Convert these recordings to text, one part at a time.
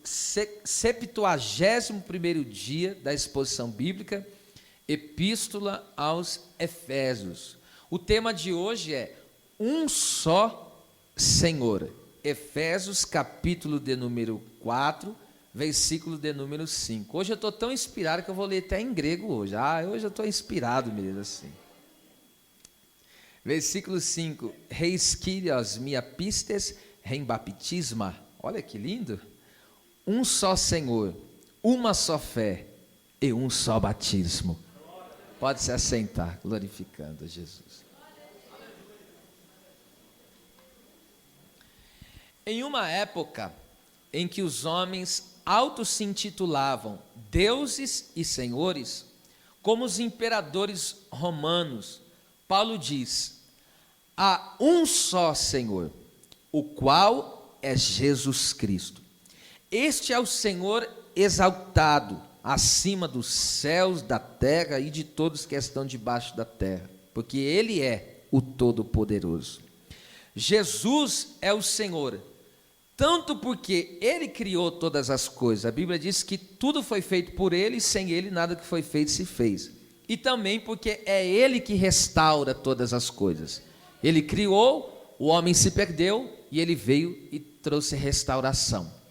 71º dia da exposição bíblica, Epístola aos Efésios. O tema de hoje é um só Senhor. Efésios, capítulo de número 4, versículo de número 5. Hoje eu estou tão inspirado que eu vou ler até em grego hoje. Hoje eu estou inspirado mesmo assim. Versículo 5. Reis Kyrios mia pistes baptisma. Olha que lindo. Um só Senhor, uma só fé e um só batismo. Pode se assentar, glorificando a Jesus. Em uma época em que os homens se intitulavam deuses e senhores, como os imperadores romanos, Paulo diz: há um só Senhor, o qual é Jesus Cristo. Este é o Senhor exaltado acima dos céus, da terra e de todos que estão debaixo da terra, porque Ele é o Todo-Poderoso. Jesus é o Senhor, tanto porque Ele criou todas as coisas. A Bíblia diz que tudo foi feito por Ele, e sem Ele nada que foi feito se fez. E também porque é Ele que restaura todas as coisas. Ele criou, o homem se perdeu, e Ele veio e trouxe restauração.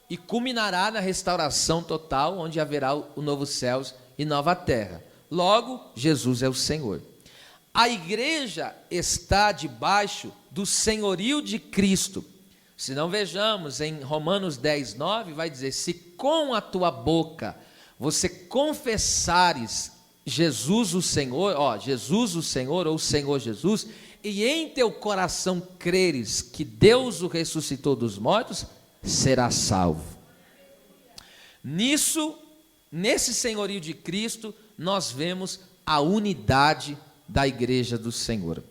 E culminará na restauração total, onde haverá o novo céus e nova terra. Logo, Jesus é o Senhor. A igreja está debaixo do senhorio de Cristo. Se não vejamos em Romanos 10, 9, vai dizer: se com a tua boca você confessares Jesus o Senhor, Jesus o Senhor, ou o Senhor Jesus, e em teu coração creres que Deus o ressuscitou dos mortos, será salvo. Nesse senhorio de Cristo, nós vemos a unidade da igreja do Senhor.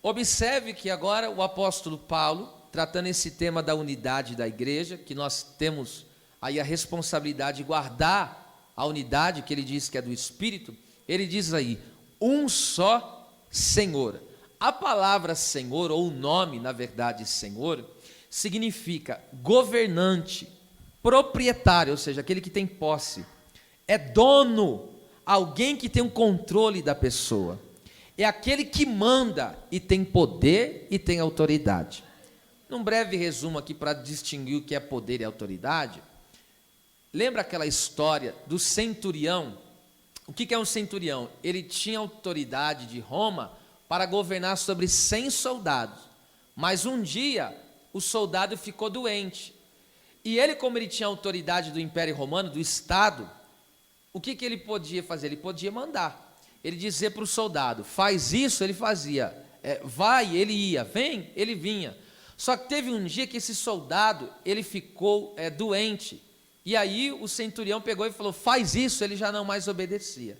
Observe que agora o apóstolo Paulo, tratando esse tema da unidade da igreja, que nós temos aí a responsabilidade de guardar a unidade, que ele diz que é do Espírito, ele diz aí, um só Senhor. A palavra Senhor, ou o nome, na verdade, Senhor, significa governante, proprietário, ou seja, aquele que tem posse, é dono, alguém que tem um controle da pessoa, é aquele que manda e tem poder e tem autoridade. Num breve resumo aqui para distinguir o que é poder e autoridade, lembra aquela história do centurião? O que é um centurião? Ele tinha autoridade de Roma para governar sobre 100 soldados, mas um dia o soldado ficou doente, e ele, como ele tinha autoridade do Império Romano, do Estado, o que ele podia fazer? Ele podia mandar, ele dizia para o soldado, faz isso, ele fazia, vai, ele ia, vem, ele vinha. Só que teve um dia que esse soldado, ele ficou doente, e aí o centurião pegou e falou, faz isso, ele já não mais obedecia.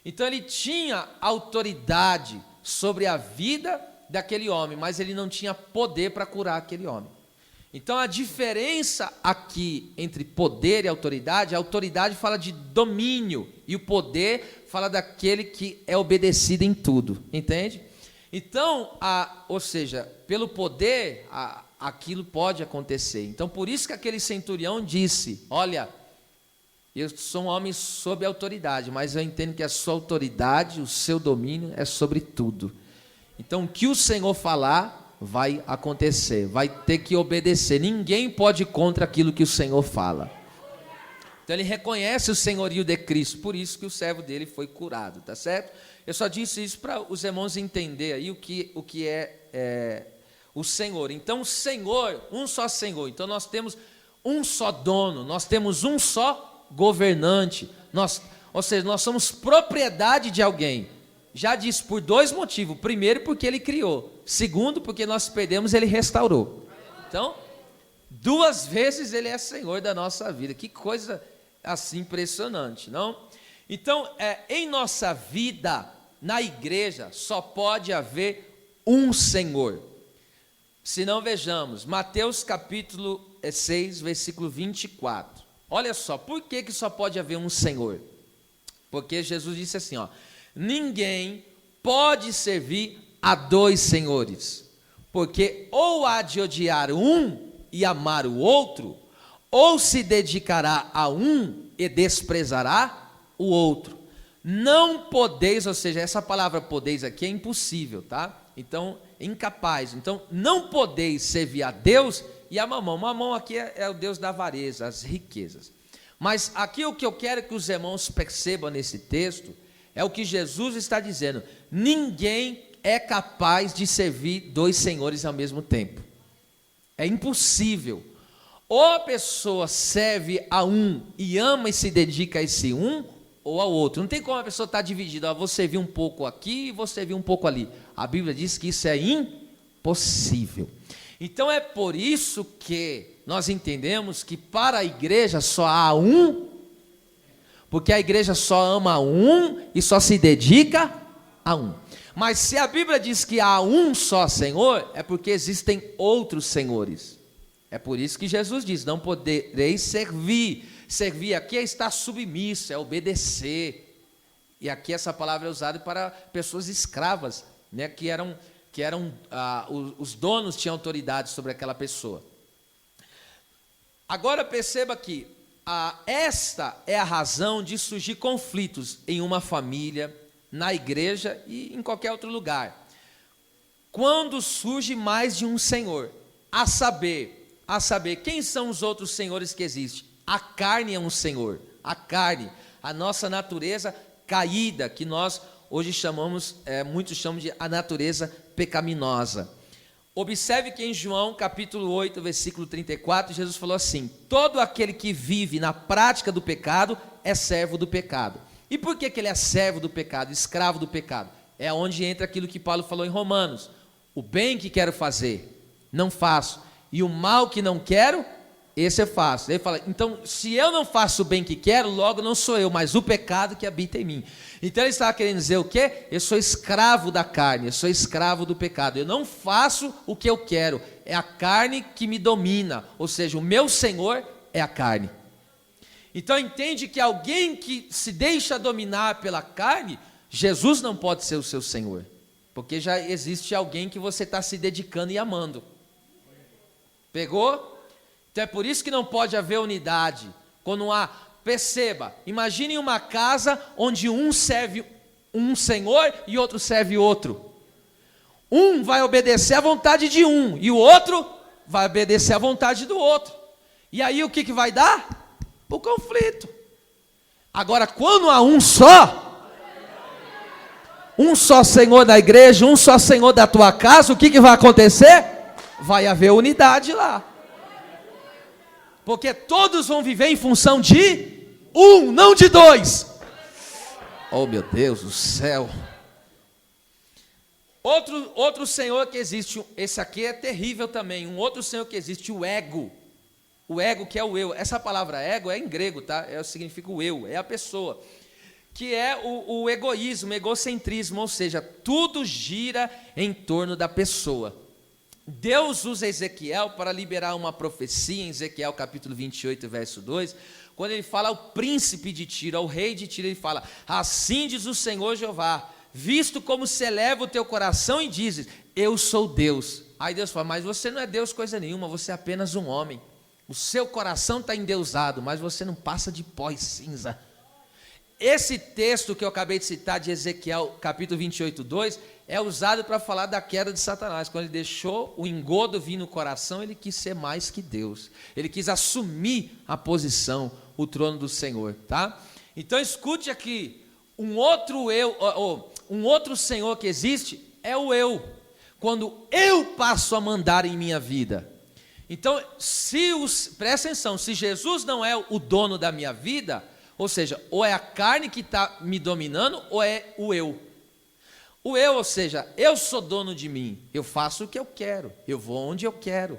Então ele tinha autoridade sobre a vida daquele homem, mas ele não tinha poder para curar aquele homem. Então a diferença aqui entre poder e autoridade, a autoridade fala de domínio, e o poder fala daquele que é obedecido em tudo, entende? Então, ou seja, pelo poder, aquilo pode acontecer. Então por isso que aquele centurião disse, olha, eu sou um homem sob autoridade, mas eu entendo que a sua autoridade, o seu domínio é sobre tudo. Então o que o Senhor falar vai acontecer, vai ter que obedecer. Ninguém pode ir contra aquilo que o Senhor fala. Então ele reconhece o senhorio de Cristo, por isso que o servo dele foi curado, tá certo? Eu só disse isso para os irmãos entenderem aí o que é o Senhor. Então o Senhor, um só Senhor, então nós temos um só dono, nós temos um só governante, ou seja, nós somos propriedade de alguém. Já disse por dois motivos. Primeiro, porque ele criou. Segundo, porque nós perdemos, ele restaurou. Então, duas vezes ele é Senhor da nossa vida. Que coisa assim impressionante, não? Então, em nossa vida, na igreja, só pode haver um Senhor. Se não, vejamos, Mateus capítulo 6, versículo 24. Olha só, por que só pode haver um Senhor? Porque Jesus disse assim, ninguém pode servir a dois senhores, porque ou há de odiar um e amar o outro, ou se dedicará a um e desprezará o outro. Não podeis, ou seja, essa palavra podeis aqui é impossível, tá? Então, incapaz. Então, não podeis servir a Deus e a mamão. Mamão aqui é o Deus da avareza, as riquezas. Mas aqui o que eu quero que os irmãos percebam nesse texto é o que Jesus está dizendo: ninguém é capaz de servir dois senhores ao mesmo tempo. É impossível. Ou a pessoa serve a um e ama e se dedica a esse um, ou ao outro. Não tem como a pessoa estar dividida, vou servir um pouco aqui e vou servir um pouco ali. A Bíblia diz que isso é impossível. Então é por isso que nós entendemos que para a igreja só há um, porque a igreja só ama um e só se dedica a um. Mas se a Bíblia diz que há um só Senhor, é porque existem outros senhores. É por isso que Jesus diz: não podereis servir. Servir aqui é estar submisso, é obedecer. E aqui essa palavra é usada para pessoas escravas, né, que eram os donos tinham autoridade sobre aquela pessoa. Agora perceba que esta é a razão de surgir conflitos em uma família, na igreja e em qualquer outro lugar. Quando surge mais de um senhor, a saber, quem são os outros senhores que existem? A carne é um senhor, a carne, a nossa natureza caída, que nós hoje chamamos, muitos chamam de a natureza pecaminosa. Observe que em João capítulo 8, versículo 34, Jesus falou assim: todo aquele que vive na prática do pecado é servo do pecado. E por que ele é servo do pecado, escravo do pecado? É onde entra aquilo que Paulo falou em Romanos: o bem que quero fazer, não faço, e o mal que não quero, esse eu faço. Ele fala: então, se eu não faço o bem que quero, logo não sou eu, mas o pecado que habita em mim. Então ele estava querendo dizer o quê? Eu sou escravo da carne, eu sou escravo do pecado, eu não faço o que eu quero, é a carne que me domina, ou seja, o meu senhor é a carne. Então entende que alguém que se deixa dominar pela carne, Jesus não pode ser o seu senhor, porque já existe alguém que você está se dedicando e amando. Pegou? Então é por isso que não pode haver unidade. Quando há, perceba, imagine uma casa onde um serve um senhor e outro serve outro. Um vai obedecer à vontade de um e o outro vai obedecer à vontade do outro. E aí o que vai dar? O conflito. Agora, quando há um só Senhor da igreja, um só Senhor da tua casa, o que vai acontecer? Vai haver unidade lá. Porque todos vão viver em função de um, não de dois. Oh, meu Deus do céu. Outro senhor que existe, esse aqui é terrível também. Um outro senhor que existe, o ego. O ego, que é o eu. Essa palavra ego é em grego, tá? Significa o eu, é a pessoa. Que é o egoísmo, o egocentrismo, ou seja, tudo gira em torno da pessoa. Deus usa Ezequiel para liberar uma profecia em Ezequiel capítulo 28, verso 2, quando ele fala ao príncipe de Tiro, ao rei de Tiro, ele fala: assim diz o Senhor Jeová, visto como se eleva o teu coração e dizes, eu sou Deus. Aí Deus fala: mas você não é Deus coisa nenhuma, você é apenas um homem. O seu coração está endeusado, mas você não passa de pó e cinza. Esse texto que eu acabei de citar de Ezequiel capítulo 28, 2, é usado para falar da queda de Satanás. Quando ele deixou o engodo vir no coração, ele quis ser mais que Deus. Ele quis assumir a posição, o trono do Senhor, tá? Então escute aqui, um outro Senhor que existe é o eu. Quando eu passo a mandar em minha vida. Então, presta atenção, se Jesus não é o dono da minha vida, ou seja, ou é a carne que está me dominando, ou é o eu. O eu, ou seja, eu sou dono de mim, eu faço o que eu quero, eu vou onde eu quero.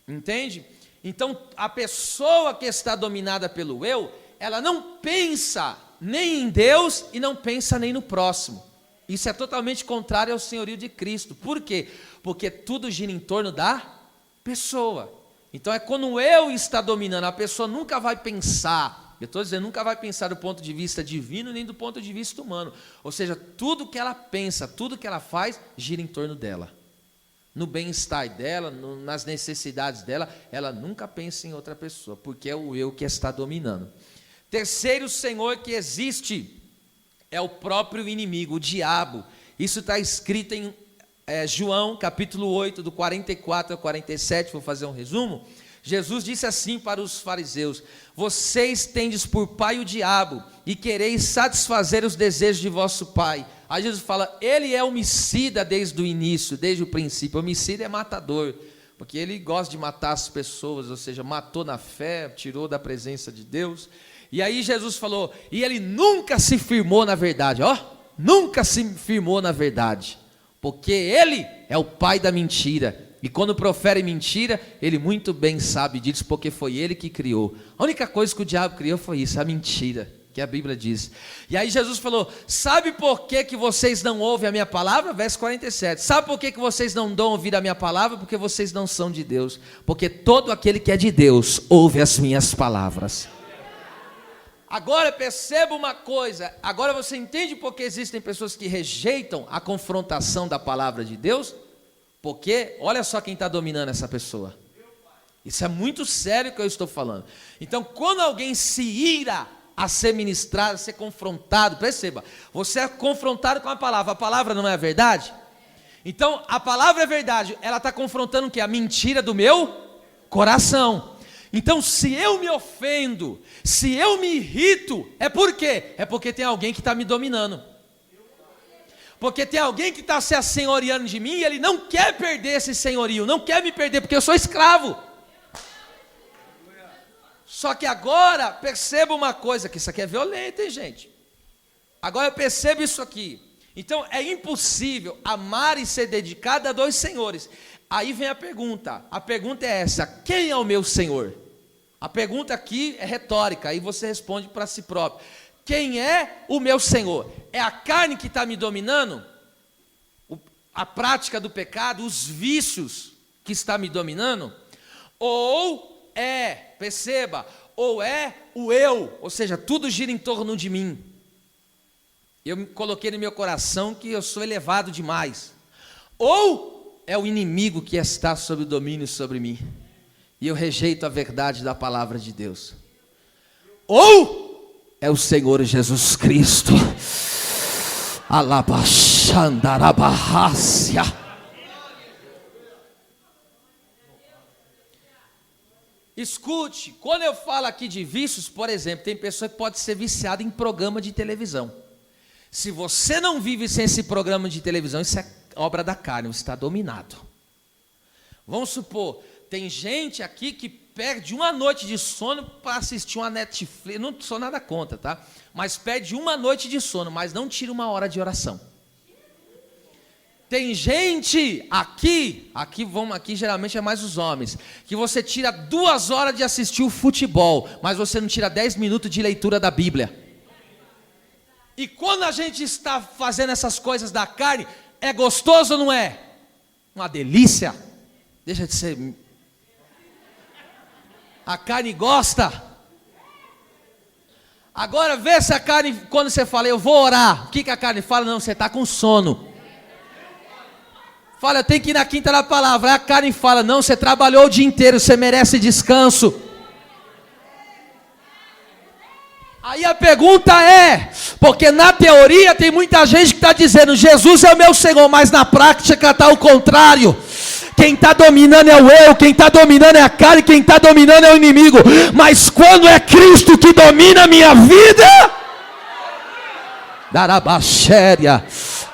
Entende? Então, a pessoa que está dominada pelo eu, ela não pensa nem em Deus e não pensa nem no próximo. Isso é totalmente contrário ao senhorio de Cristo. Por quê? Porque tudo gira em torno da pessoa. Então é quando o eu está dominando, a pessoa nunca vai pensar, eu estou dizendo, nunca vai pensar do ponto de vista divino, nem do ponto de vista humano. Ou seja, tudo que ela pensa, tudo que ela faz, gira em torno dela. no bem-estar dela, nas necessidades dela, ela nunca pensa em outra pessoa, porque é o eu que está dominando. Terceiro senhor que existe é o próprio inimigo, o diabo. Isso está escrito em João, capítulo 8, do 44 ao 47, vou fazer um resumo. Jesus disse assim para os fariseus: vocês tendes por pai o diabo, e quereis satisfazer os desejos de vosso pai. Aí Jesus fala, ele é homicida desde o início, desde o princípio. Homicida é matador, porque ele gosta de matar as pessoas, ou seja, matou na fé, tirou da presença de Deus. E aí Jesus falou, e ele nunca se firmou na verdade, nunca se firmou na verdade, porque ele é o pai da mentira. E quando profere mentira, ele muito bem sabe disso, porque foi ele que criou. A única coisa que o diabo criou foi isso, a mentira, que a Bíblia diz. E aí Jesus falou, sabe por que vocês não ouvem a minha palavra? Verso 47, sabe por que vocês não dão ouvir a minha palavra? Porque vocês não são de Deus, porque todo aquele que é de Deus, ouve as minhas palavras. Agora perceba uma coisa, agora você entende por que existem pessoas que rejeitam a confrontação da palavra de Deus? Porque, olha só quem está dominando essa pessoa. Isso é muito sério que eu estou falando. Então, quando alguém se ira a ser ministrado, a ser confrontado, perceba, você é confrontado com a palavra não é a verdade? Então, a palavra é verdade, ela está confrontando o quê? A mentira do meu coração. Então, se eu me ofendo, se eu me irrito, é por quê? É porque tem alguém que está me dominando. Porque tem alguém que está se assenhoreando de mim e ele não quer perder esse senhorio, não quer me perder, porque eu sou escravo. Só que agora, perceba uma coisa, que isso aqui é violento, hein, gente? Agora perceba isso aqui. Então, é impossível amar e ser dedicado a dois senhores. Aí vem a pergunta é essa, quem é o meu Senhor? A pergunta aqui é retórica, aí você responde para si próprio. Quem é o meu Senhor? É a carne que está me dominando? A prática do pecado, os vícios que está me dominando? Ou perceba, ou é o eu, ou seja, tudo gira em torno de mim. Eu coloquei no meu coração que eu sou elevado demais. Ou é o inimigo que está sob domínio sobre mim, e eu rejeito a verdade da palavra de Deus. Ou é o Senhor Jesus Cristo. Alabaxandarabarrácia. Escute, quando eu falo aqui de vícios, por exemplo, tem pessoa que pode ser viciada em programa de televisão. Se você não vive sem esse programa de televisão, isso é obra da carne, você está dominado. Vamos supor, tem gente aqui que perde uma noite de sono para assistir uma Netflix, não sou nada contra, tá? Mas perde uma noite de sono, mas não tira uma hora de oração. Tem gente aqui geralmente é mais os homens, que você tira 2 horas de assistir o futebol, mas você não tira 10 minutos de leitura da Bíblia. E quando a gente está fazendo essas coisas da carne, é gostoso ou não é? Uma delícia. Deixa de ser. A carne gosta. Agora vê se a carne, quando você fala, eu vou orar, o que a carne fala? Não, você está com sono. Fala, eu tenho que ir na quinta da palavra. Aí a carne fala, não, você trabalhou o dia inteiro, você merece descanso. Aí a pergunta é, porque na teoria tem muita gente que está dizendo, Jesus é o meu Senhor, mas na prática está o contrário. Quem está dominando é o eu, quem está dominando é a carne, quem está dominando é o inimigo. Mas quando é Cristo que domina a minha vida, darabaxéria.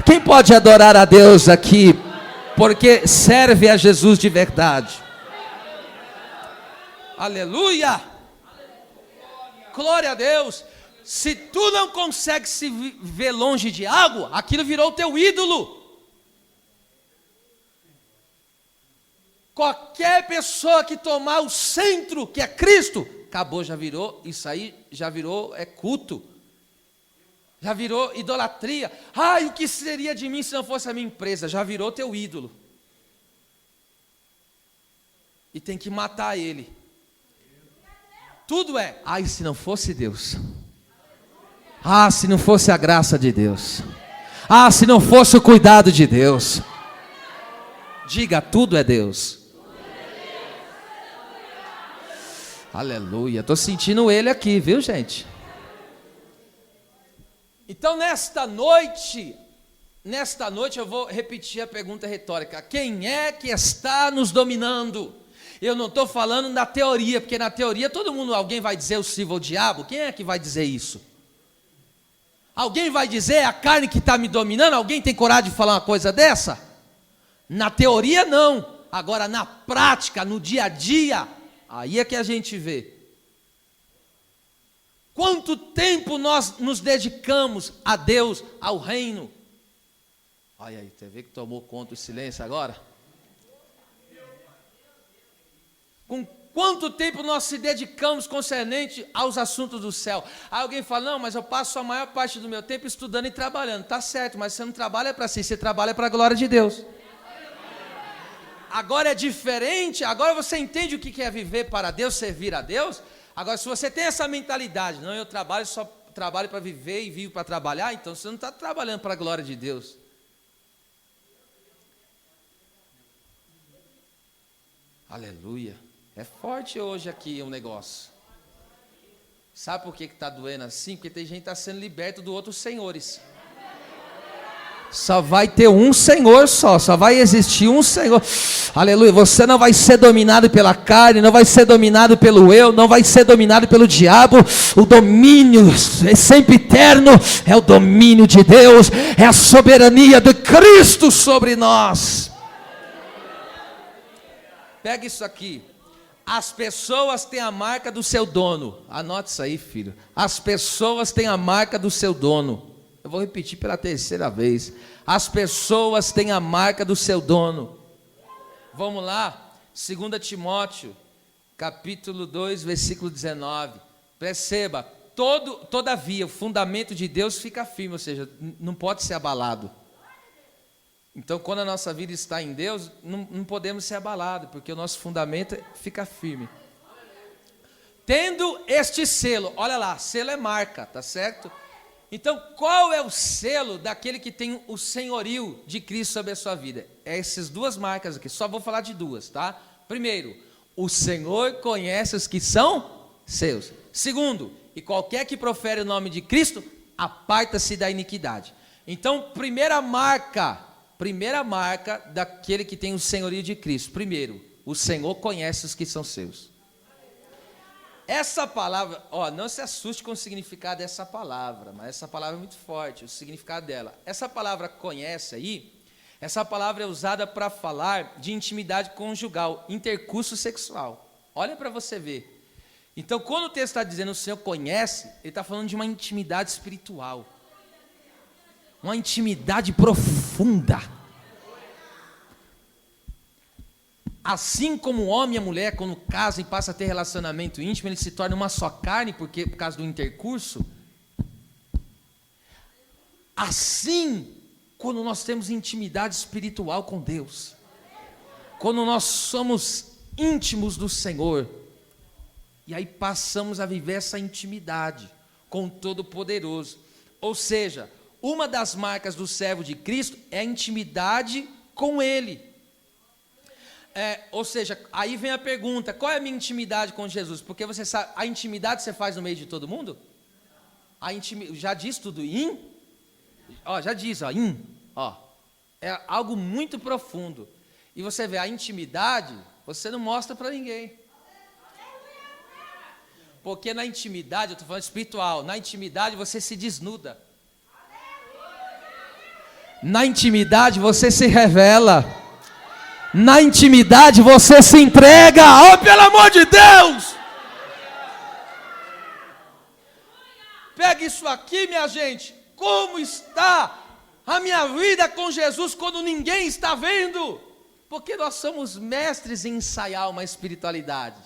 Quem pode adorar a Deus aqui, porque serve a Jesus de verdade? Aleluia! Glória a Deus. Se tu não consegue se ver longe de algo, aquilo virou o teu ídolo. Qualquer pessoa que tomar o centro, que é Cristo, acabou, já virou, isso aí já virou culto. Já virou idolatria. Ai, o que seria de mim se não fosse a minha empresa? Já virou teu ídolo. E tem que matar ele. Tudo é, ai, se não fosse Deus. Ah, se não fosse a graça de Deus. Ah, se não fosse o cuidado de Deus. Diga, tudo é Deus. Aleluia. Estou sentindo ele aqui, viu, gente? Então, nesta noite eu vou repetir a pergunta retórica. Quem é que está nos dominando? Eu não estou falando na teoria, porque na teoria alguém vai dizer o Silva o diabo. Quem é que vai dizer isso? Alguém vai dizer a carne que está me dominando? Alguém tem coragem de falar uma coisa dessa? Na teoria não. Agora na prática, no dia a dia, aí é que a gente vê. Quanto tempo nós nos dedicamos a Deus, ao reino? Olha aí, você vê que tomou conta o silêncio agora? Com quanto tempo nós se dedicamos concernente aos assuntos do céu? Aí alguém fala, não, mas eu passo a maior parte do meu tempo estudando e trabalhando. Tá certo, mas você não trabalha para si, você trabalha para a glória de Deus. Agora é diferente, agora você entende o que é viver para Deus, servir a Deus. Agora, se você tem essa mentalidade, não, eu trabalho, só trabalho para viver e vivo para trabalhar, então você não está trabalhando para a glória de Deus. Aleluia. É forte hoje aqui um negócio. Sabe por que está doendo assim? Porque tem gente que está sendo liberto do outros senhores. Só vai ter um Senhor só vai existir um Senhor. Aleluia. Você não vai ser dominado pela carne, não vai ser dominado pelo eu, não vai ser dominado pelo diabo. O domínio é sempre eterno, é o domínio de Deus, é a soberania de Cristo sobre nós. Pega isso aqui. As pessoas têm a marca do seu dono. Anote isso aí, filho. As pessoas têm a marca do seu dono. Eu vou repetir pela terceira vez. As pessoas têm a marca do seu dono. Vamos lá, 2 Timóteo, capítulo 2, versículo 19. Perceba, todavia, o fundamento de Deus fica firme, ou seja, não pode ser abalado. Então, quando a nossa vida está em Deus, não podemos ser abalados, porque o nosso fundamento fica firme. Tendo este selo, olha lá, selo é marca, tá certo? Então, qual é o selo daquele que tem o senhorio de Cristo sobre a sua vida? É essas duas marcas aqui, só vou falar de duas, tá? Primeiro, o Senhor conhece os que são seus. Segundo, e qualquer que profere o nome de Cristo, aparta-se da iniquidade. Então, primeira marca daquele que tem o senhorio de Cristo. Primeiro, o Senhor conhece os que são seus. Essa palavra, não se assuste com o significado dessa palavra, mas essa palavra é muito forte, o significado dela. Essa palavra conhece aí, essa palavra é usada para falar de intimidade conjugal, intercurso sexual. Olha para você ver. Então, quando o texto está dizendo o Senhor conhece, ele está falando de uma intimidade espiritual. Uma intimidade profunda. Assim como o homem e a mulher, quando casam e passam a ter relacionamento íntimo, eles se tornam uma só carne, por causa do intercurso. Assim, quando nós temos intimidade espiritual com Deus, quando nós somos íntimos do Senhor, e aí passamos a viver essa intimidade com o Todo-Poderoso. Ou seja, uma das marcas do servo de Cristo é a intimidade com Ele. Ou seja, aí vem a pergunta, qual é a minha intimidade com Jesus? Porque você sabe, a intimidade você faz no meio de todo mundo? Já diz tudo, já diz, é algo muito profundo. E você vê, a intimidade, você não mostra para ninguém. Porque na intimidade, eu estou falando espiritual, na intimidade você se desnuda. Na intimidade você se revela. Na intimidade você se entrega, pelo amor de Deus! Pega isso aqui, minha gente. Como está a minha vida com Jesus quando ninguém está vendo? Porque nós somos mestres em ensaiar uma espiritualidade.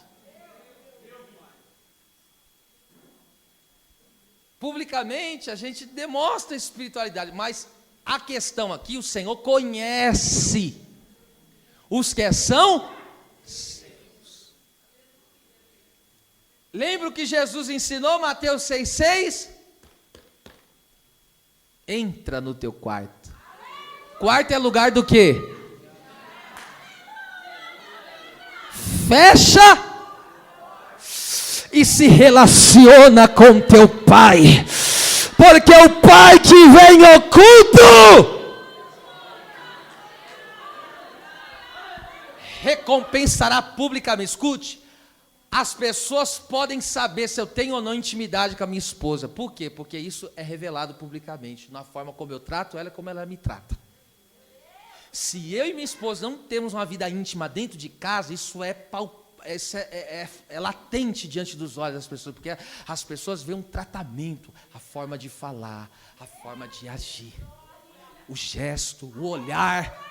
Publicamente a gente demonstra espiritualidade, mas a questão aqui, o Senhor conhece os que são seus. Lembra o que Jesus ensinou, Mateus 6,6? Entra no teu quarto. Quarto é lugar do quê? fecha e se relaciona com teu Pai, porque o Pai que vem oculto recompensará publicamente. Escute, as pessoas podem saber se eu tenho ou não intimidade com a minha esposa. Por quê? Porque isso é revelado publicamente, na forma como eu trato ela, como ela me trata. Se eu e minha esposa não temos uma vida íntima dentro de casa, isso é latente diante dos olhos das pessoas, porque as pessoas veem um tratamento, a forma de falar, a forma de agir, o gesto, o olhar.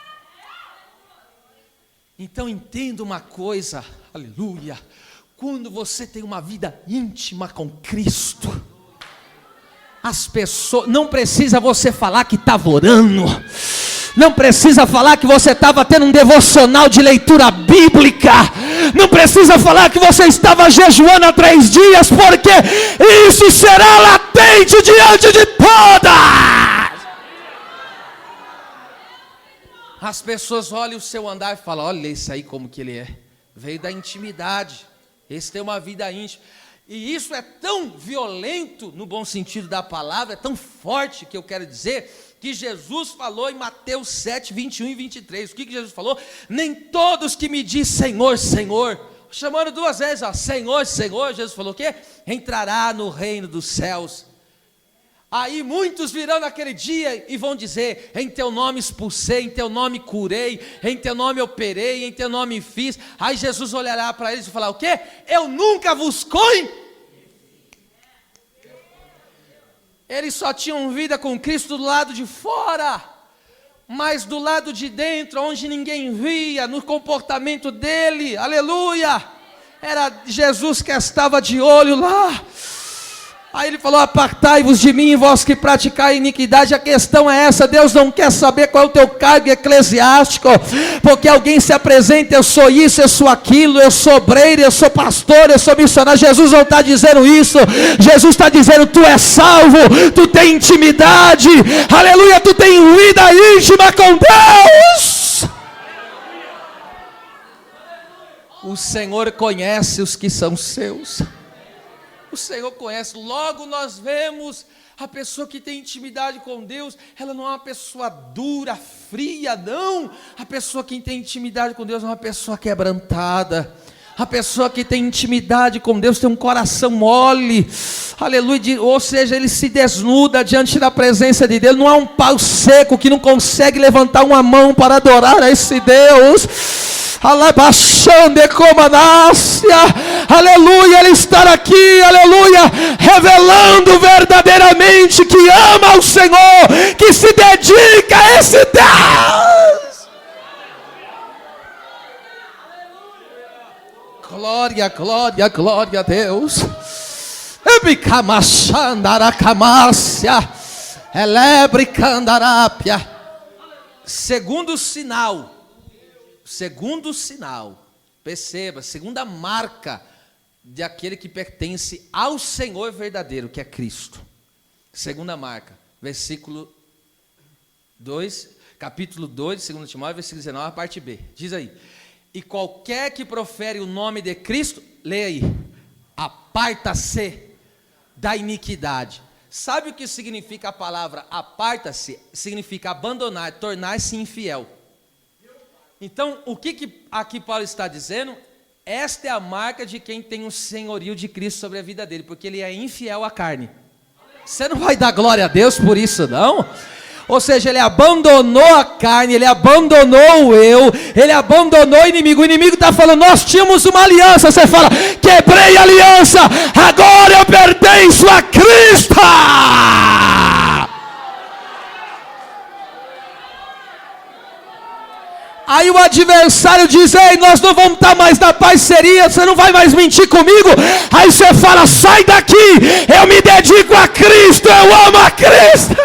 Então entenda uma coisa, aleluia, quando você tem uma vida íntima com Cristo, as pessoas, não precisa você falar que estava orando, não precisa falar que você estava tendo um devocional de leitura bíblica, não precisa falar que você estava jejuando há 3 dias, porque isso será latente diante de todas. As pessoas olham o seu andar e falam: olha esse aí como que ele é, veio da intimidade, esse tem uma vida íntima. E isso é tão violento, no bom sentido da palavra, é tão forte, que eu quero dizer, que Jesus falou em Mateus 7, 21 e 23. O que Jesus falou? Nem todos que me dizem Senhor, Senhor, chamando 2 vezes, ó, Senhor, Senhor, Jesus falou o quê? Entrará no reino dos céus. Aí muitos virão naquele dia e vão dizer: em teu nome expulsei, em teu nome curei, em teu nome operei, em teu nome fiz. Aí Jesus olhará para eles e falar o quê? Eu nunca vos conheci. Eles só tinham vida com Cristo do lado de fora, mas do lado de dentro, onde ninguém via, no comportamento dele, aleluia, era Jesus que estava de olho lá. Aí ele falou: apartai-vos de mim, vós que praticai iniquidade. A questão é essa: Deus não quer saber qual é o teu cargo eclesiástico, porque alguém se apresenta: eu sou isso, eu sou aquilo, eu sou obreiro, eu sou pastor, eu sou missionário. Jesus não está dizendo isso. Jesus está dizendo: tu és salvo, tu tem intimidade, aleluia, tu tem vida íntima com Deus. O Senhor conhece os que são seus. O Senhor conhece. Logo nós vemos a pessoa que tem intimidade com Deus, ela não é uma pessoa dura, fria, não. A pessoa que tem intimidade com Deus é uma pessoa quebrantada. A pessoa que tem intimidade com Deus tem um coração mole, aleluia, ou seja, ele se desnuda diante da presença de Deus. Não há um pau seco que não consegue levantar uma mão para adorar a esse Deus. Aleluia, ele está aqui, aleluia, revelando verdadeiramente que ama o Senhor, que se dedica a esse Deus. Glória, glória, glória a Deus. Segundo sinal, perceba, segunda marca de aquele que pertence ao Senhor verdadeiro, que é Cristo. Segunda marca, versículo 2, capítulo 2, 2 Timóteo, versículo 19, a parte B. Diz aí: e qualquer que profere o nome de Cristo, leia aí, aparta-se da iniquidade. Sabe o que significa a palavra aparta-se? Significa abandonar, tornar-se infiel. Então, o que aqui Paulo está dizendo? Esta é a marca de quem tem o senhorio de Cristo sobre a vida dele, porque ele é infiel à carne. Você não vai dar glória a Deus por isso, não? Ou seja, ele abandonou a carne, ele abandonou o eu, ele abandonou o inimigo. O inimigo está falando: nós tínhamos uma aliança. Você fala: quebrei a aliança, agora eu pertenço a Cristo. Aí o adversário diz: ei, nós não vamos estar mais na parceria, você não vai mais mentir comigo. Aí você fala: sai daqui, eu me dedico a Cristo, eu amo a Cristo.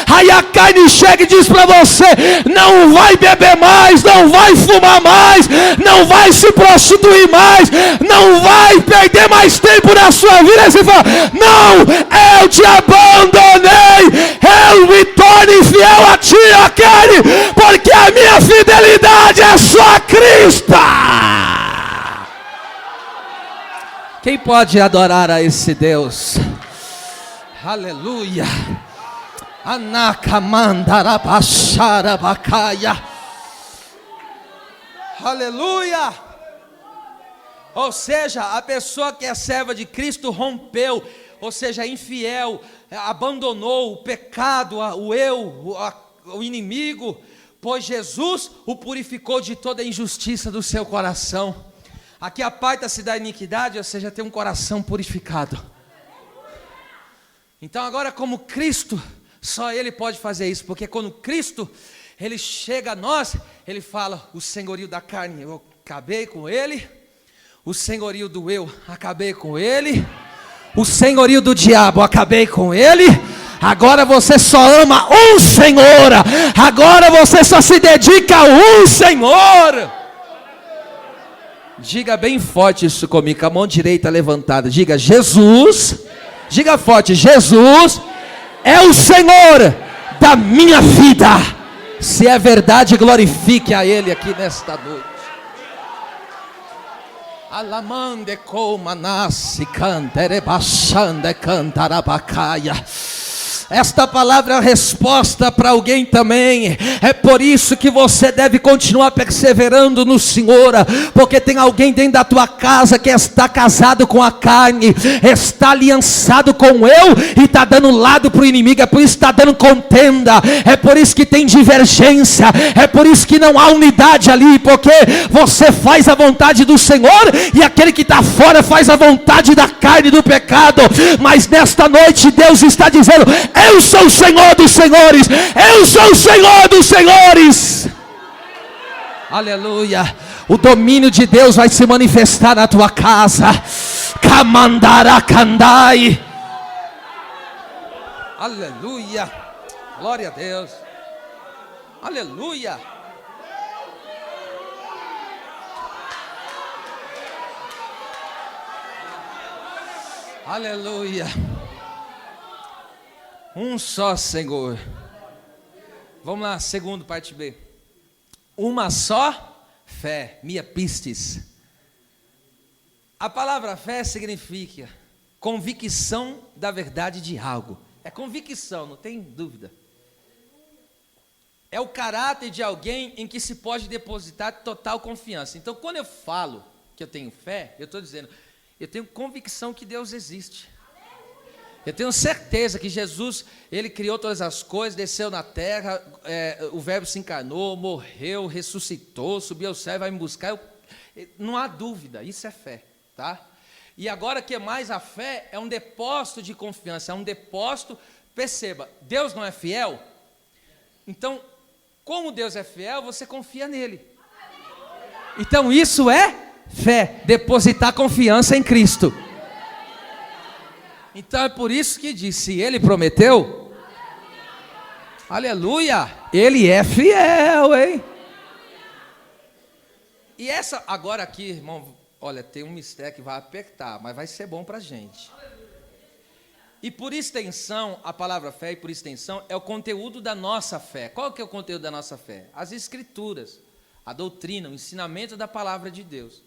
Aí a carne chega e diz para você: não vai beber mais, não vai fumar mais, não vai se prostituir mais, não vai perder mais tempo na sua vida. Aí você fala: não, eu te abandonei, eu me torne fiel a ti, ó carne, porque a minha fidelidade é só a Cristo. Quem pode adorar a esse Deus? Aleluia. Anacamandarabacharabacaya. Aleluia. Ou seja, a pessoa que é serva de Cristo rompeu, ou seja, infiel, abandonou o pecado, o eu, o inimigo, pois Jesus o purificou de toda a injustiça do seu coração. Aqui aparta-se da iniquidade, ou seja, tem um coração purificado. Então agora, como Cristo, só Ele pode fazer isso, porque quando Cristo, Ele chega a nós, Ele fala, o senhorio da carne, eu acabei com ele. O senhorio do eu, acabei com ele. O senhorio do diabo, acabei com ele. Agora você só ama um Senhor. Agora você só se dedica a um Senhor. Diga bem forte isso comigo, com a mão direita levantada. Diga, Jesus. Diga forte, Jesus é o Senhor da minha vida. Se é verdade, glorifique a Ele aqui nesta noite. Alamande comanassi cantere bachande cantarabacaya. Esta palavra é a resposta para alguém também. É por isso que você deve continuar perseverando no Senhor, porque tem alguém dentro da tua casa que está casado com a carne, está aliançado com eu e está dando lado para o inimigo. É por isso que está dando contenda, é por isso que tem divergência, é por isso que não há unidade ali, porque você faz a vontade do Senhor e aquele que está fora faz a vontade da carne e do pecado. Mas nesta noite Deus está dizendo: eu sou o Senhor dos senhores. Eu sou o Senhor dos senhores. Aleluia. O domínio de Deus vai se manifestar na tua casa. Kamandarakandai. Aleluia. Glória a Deus. Aleluia. Aleluia. Um só Senhor. Vamos lá, segundo, parte B. Uma só fé, mia pistis. A palavra fé significa convicção da verdade de algo. É convicção, não tem dúvida. É o caráter de alguém em que se pode depositar total confiança. Então, quando eu falo que eu tenho fé, eu estou dizendo, eu tenho convicção que Deus existe. Eu tenho certeza que Jesus, Ele criou todas as coisas, desceu na terra, o verbo se encarnou, morreu, ressuscitou, subiu ao céu e vai me buscar. Não há dúvida, isso é fé, tá? E agora que mais a fé é um depósito de confiança, é um depósito, perceba, Deus não é fiel? Então, como Deus é fiel, você confia nele. Então isso é fé, depositar confiança em Cristo. Então é por isso que diz, se Ele prometeu, aleluia, Ele é fiel, hein? E essa, agora aqui, irmão, olha, tem um mistério que vai apertar, mas vai ser bom para a gente. E por extensão, a palavra fé, e por extensão, é o conteúdo da nossa fé. Qual que é o conteúdo da nossa fé? As Escrituras, a doutrina, o ensinamento da palavra de Deus.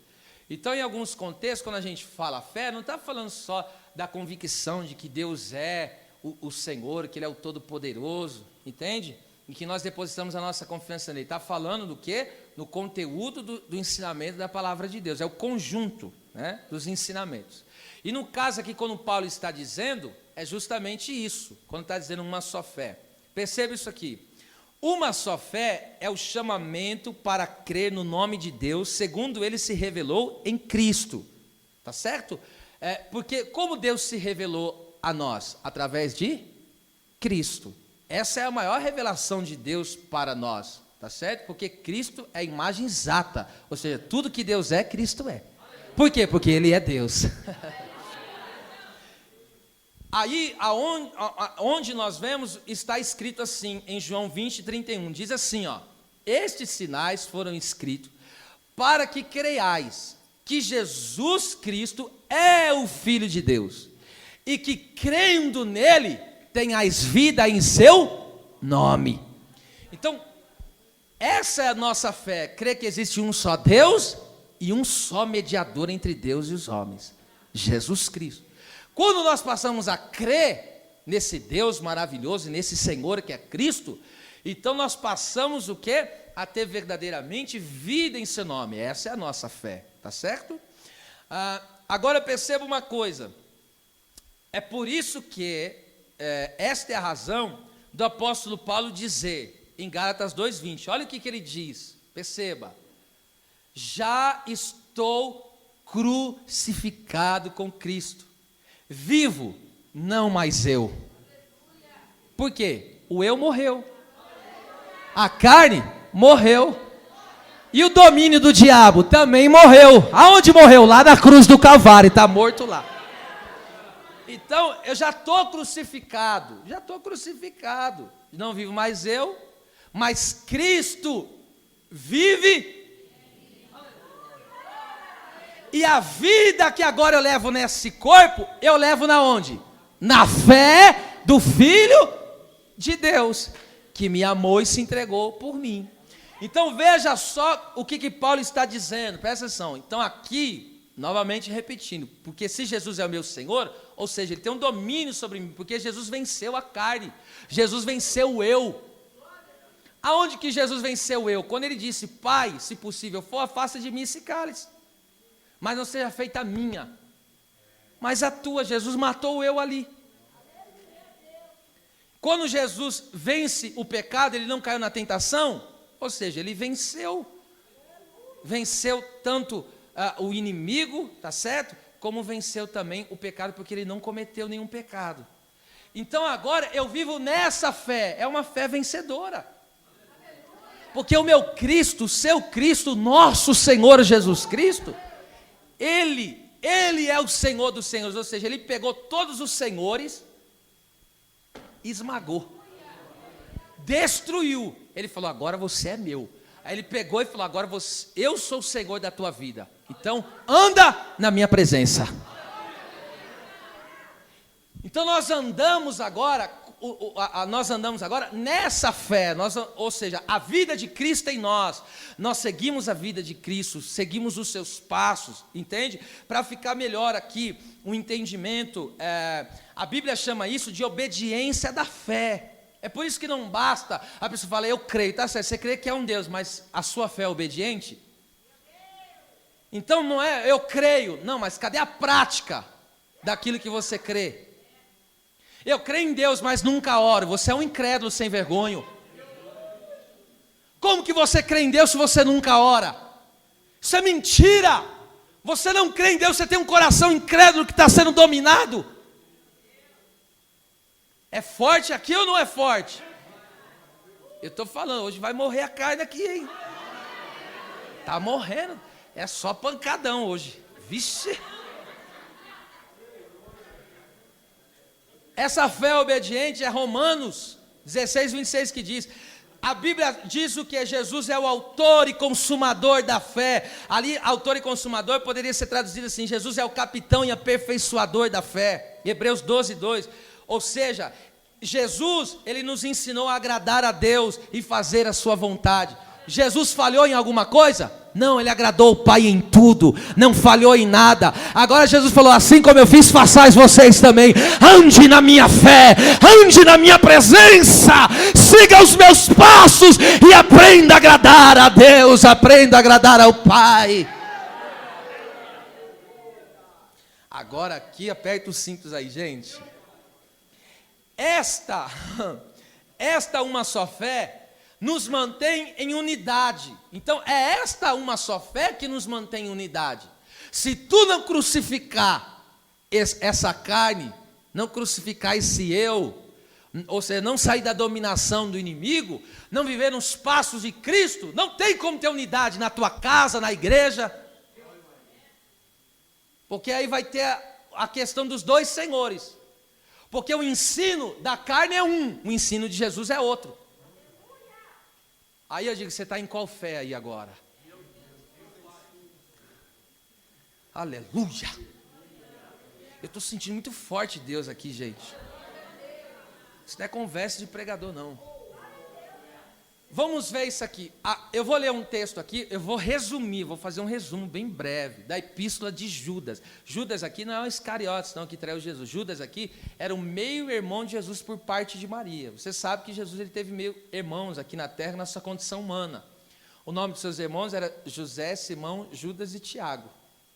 Então, em alguns contextos, quando a gente fala fé, não está falando só da convicção de que Deus é o Senhor, que Ele é o Todo-Poderoso, entende? E que nós depositamos a nossa confiança nele. Está falando do quê? No conteúdo do ensinamento da palavra de Deus. É o conjunto, né, dos ensinamentos. E no caso aqui, quando Paulo está dizendo, é justamente isso. Quando está dizendo uma só fé. Perceba isso aqui. Uma só fé é o chamamento para crer no nome de Deus, segundo Ele se revelou em Cristo. Tá certo? Porque como Deus se revelou a nós? Através de Cristo. Essa é a maior revelação de Deus para nós, tá certo? Porque Cristo é a imagem exata, ou seja, tudo que Deus é, Cristo é. Por quê? Porque Ele é Deus. Aí, onde nós vemos, está escrito assim, em João 20, 31, diz assim, ó: estes sinais foram escritos para que creiais que Jesus Cristo é o Filho de Deus, e que crendo nele, tenhais vida em seu nome. Então, essa é a nossa fé, crer que existe um só Deus e um só mediador entre Deus e os homens, Jesus Cristo. Quando nós passamos a crer nesse Deus maravilhoso, nesse Senhor que é Cristo, então nós passamos o quê? A ter verdadeiramente vida em seu nome. Essa é a nossa fé, tá certo? Agora perceba uma coisa, é por isso que esta é a razão do apóstolo Paulo dizer, em Gálatas 2:20, olha o que ele diz, perceba, já estou crucificado com Cristo, vivo, não mais eu. Por quê? O eu morreu, a carne morreu, e o domínio do diabo também morreu. Aonde morreu? Lá na cruz do Calvário, está morto lá. Então, eu já estou crucificado, não vivo mais eu, mas Cristo vive, e a vida que agora eu levo nesse corpo, eu levo na onde? Na fé do Filho de Deus, que me amou e se entregou por mim. Então veja só o que Paulo está dizendo, presta atenção. Então aqui, novamente repetindo, porque se Jesus é o meu Senhor, ou seja, Ele tem um domínio sobre mim, porque Jesus venceu a carne, Jesus venceu o eu. Aonde que Jesus venceu o eu? Quando Ele disse, Pai, se possível for, afasta de mim esse cálice, mas não seja feita a minha, mas a tua. Jesus matou o eu ali. Quando Jesus vence o pecado, Ele não caiu na tentação, ou seja, Ele venceu tanto o inimigo, tá certo? Como venceu também o pecado, porque Ele não cometeu nenhum pecado. Então agora eu vivo nessa fé, é uma fé vencedora. Porque o meu Cristo, o seu Cristo, nosso Senhor Jesus Cristo, Ele é o Senhor dos senhores, ou seja, Ele pegou todos os senhores, esmagou, destruiu. Ele falou, agora você é meu. Aí Ele pegou e falou, agora eu sou o Senhor da tua vida, então anda na minha presença. Então nós andamos agora nessa fé, ou seja, a vida de Cristo em nós seguimos a vida de Cristo, seguimos os seus passos, entende? Para ficar melhor aqui, o entendimento, a Bíblia chama isso de obediência da fé. É por isso que não basta a pessoa falar, eu creio, tá certo, você crê que é um Deus, mas a sua fé é obediente? Então não é, eu creio, não, mas cadê a prática daquilo que você crê? Eu creio em Deus, mas nunca oro. Você é um incrédulo sem vergonha. Como que você crê em Deus se você nunca ora? Isso é mentira. Você não crê em Deus, você tem um coração incrédulo que está sendo dominado. É forte aqui ou não é forte? Eu estou falando, hoje vai morrer a carne aqui, hein? Está morrendo. É só pancadão hoje. Vixe. Essa fé obediente é Romanos 16:26 que diz, a Bíblia diz o que? Jesus é o autor e consumador da fé. Ali, autor e consumador poderia ser traduzido assim, Jesus é o capitão e aperfeiçoador da fé. Hebreus 12:2. Ou seja, Jesus, Ele nos ensinou a agradar a Deus e fazer a sua vontade. Jesus falhou em alguma coisa? Não, Ele agradou o Pai em tudo, não falhou em nada. Agora Jesus falou, assim como eu fiz, façais vocês também. Ande na minha fé, ande na minha presença, siga os meus passos e aprenda a agradar a Deus, aprenda a agradar ao Pai. Agora aqui, aperta os cintos aí, gente. Esta uma só fé nos mantém em unidade. Então é esta uma só fé que nos mantém em unidade. Se tu não crucificar essa carne, não crucificar esse eu, ou seja, não sair da dominação do inimigo, não viver nos passos de Cristo, não tem como ter unidade na tua casa, na igreja, porque aí vai ter a questão dos dois senhores, porque o ensino da carne é um, o ensino de Jesus é outro. Aí eu digo, você está em qual fé aí agora? Aleluia! Eu estou sentindo muito forte Deus aqui, gente. Isso não é conversa de pregador, não. Vamos ver isso aqui. Eu vou ler um texto aqui, eu vou resumir, vou fazer um resumo bem breve da epístola de Judas. Judas aqui não é o Iscariotes, não, que traiu Jesus. Judas aqui era o meio-irmão de Jesus por parte de Maria. Você sabe que Jesus ele teve meio-irmãos aqui na terra, na sua condição humana. O nome dos seus irmãos era José, Simão, Judas e Tiago.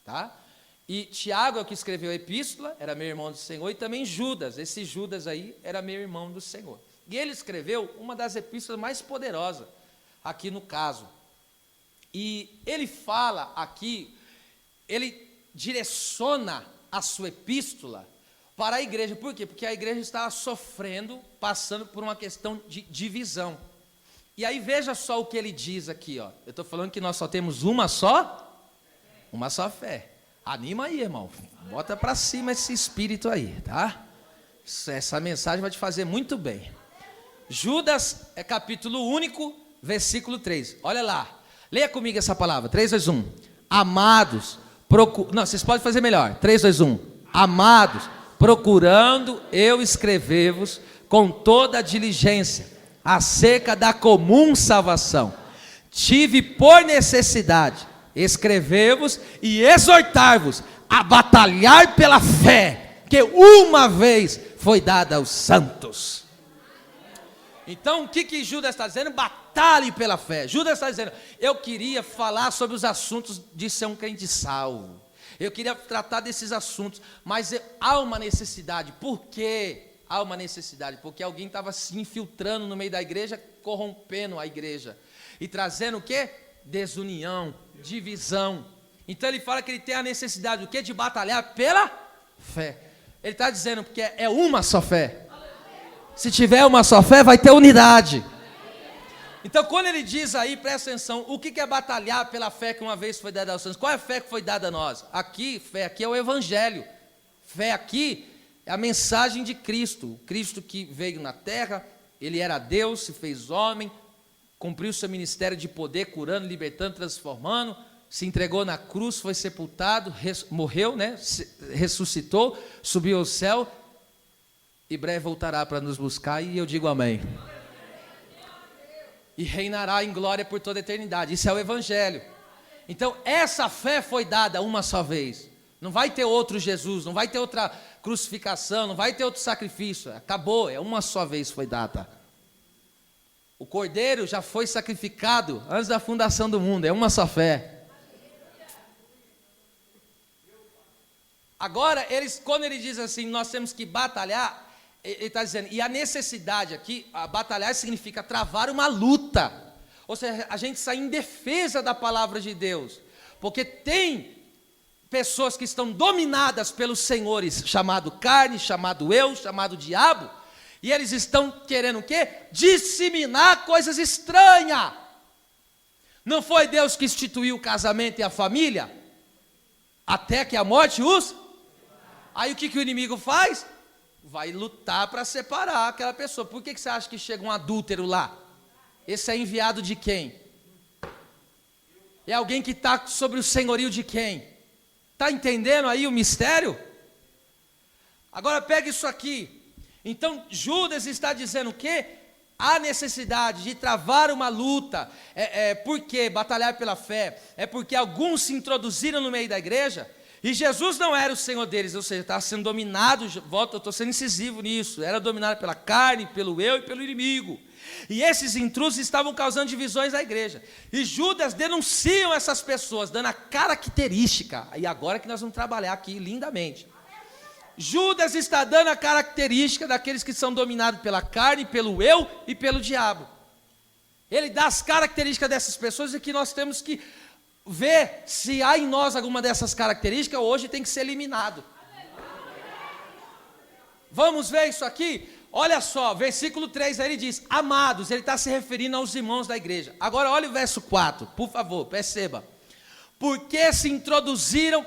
Tá? E Tiago é o que escreveu a epístola, era meio-irmão do Senhor, e também Judas. Esse Judas aí era meio-irmão do Senhor. E ele escreveu uma das epístolas mais poderosas, aqui no caso. E ele fala aqui, ele direciona a sua epístola para a igreja. Por quê? Porque a igreja estava sofrendo, passando por uma questão de divisão. E aí veja só o que ele diz aqui, ó. Eu estou falando que nós só temos uma só fé. Anima aí, irmão. Bota para cima esse espírito aí, tá? Essa mensagem vai te fazer muito bem. Judas é capítulo único, versículo 3. Olha lá. Leia comigo essa palavra. 3, 2, 1. Amados, não, vocês podem fazer melhor. 3, 2, 1. Amados, procurando eu escrever-vos com toda a diligência acerca da comum salvação. Tive por necessidade escrever-vos e exortar-vos a batalhar pela fé que uma vez foi dada aos santos. Então, o que Judas está dizendo? Batalhe pela fé. Judas está dizendo, eu queria falar sobre os assuntos de ser um crente salvo. Eu queria tratar desses assuntos, mas há uma necessidade. Por quê? Há uma necessidade, porque alguém estava se infiltrando no meio da igreja, corrompendo a igreja. E trazendo o quê? Desunião, divisão. Então ele fala que ele tem a necessidade do quê? De batalhar pela fé. Ele está dizendo, porque é uma só fé. Se tiver uma só fé, vai ter unidade. Então, quando ele diz aí, presta atenção, o que é batalhar pela fé que uma vez foi dada aos santos? Qual é a fé que foi dada a nós? Aqui, fé aqui é o Evangelho. Fé aqui é a mensagem de Cristo. O Cristo que veio na terra, ele era Deus, se fez homem, cumpriu seu ministério de poder, curando, libertando, transformando, se entregou na cruz, foi sepultado, morreu, né? Ressuscitou, subiu ao céu, e breve voltará para nos buscar, e eu digo amém. E reinará em glória por toda a eternidade. Isso é o Evangelho. Então, essa fé foi dada uma só vez. Não vai ter outro Jesus, não vai ter outra crucificação, não vai ter outro sacrifício. Acabou, é uma só vez foi dada. O Cordeiro já foi sacrificado antes da fundação do mundo, é uma só fé. Agora, quando ele diz assim, nós temos que batalhar, ele está dizendo, e a necessidade aqui, a batalhar significa travar uma luta, ou seja, a gente sai em defesa da palavra de Deus, porque tem pessoas que estão dominadas pelos senhores, chamado carne, chamado eu, chamado diabo, e eles estão querendo o quê? Disseminar coisas estranhas. Não foi Deus que instituiu o casamento e a família? Até que a morte os... Aí o que o inimigo faz? Vai lutar para separar aquela pessoa. Por que você acha que chega um adúltero lá? Esse é enviado de quem? É alguém que está sobre o senhorio de quem? Está entendendo aí o mistério? Agora pega isso aqui. Então Judas está dizendo o quê? Há necessidade de travar uma luta. Por quê? Batalhar pela fé. É porque alguns se introduziram no meio da igreja e Jesus não era o Senhor deles, ou seja, estava sendo dominado, eu estou sendo incisivo nisso, era dominado pela carne, pelo eu e pelo inimigo. E esses intrusos estavam causando divisões na igreja. E Judas denunciam essas pessoas, dando a característica. E agora que nós vamos trabalhar aqui lindamente. Judas está dando a característica daqueles que são dominados pela carne, pelo eu e pelo diabo. Ele dá as características dessas pessoas e que nós temos que ver se há em nós alguma dessas características, hoje tem que ser eliminado. Vamos ver isso aqui? Olha só, versículo 3, aí ele diz, amados, ele está se referindo aos irmãos da igreja. Agora olha o verso 4, por favor, perceba. Porque se introduziram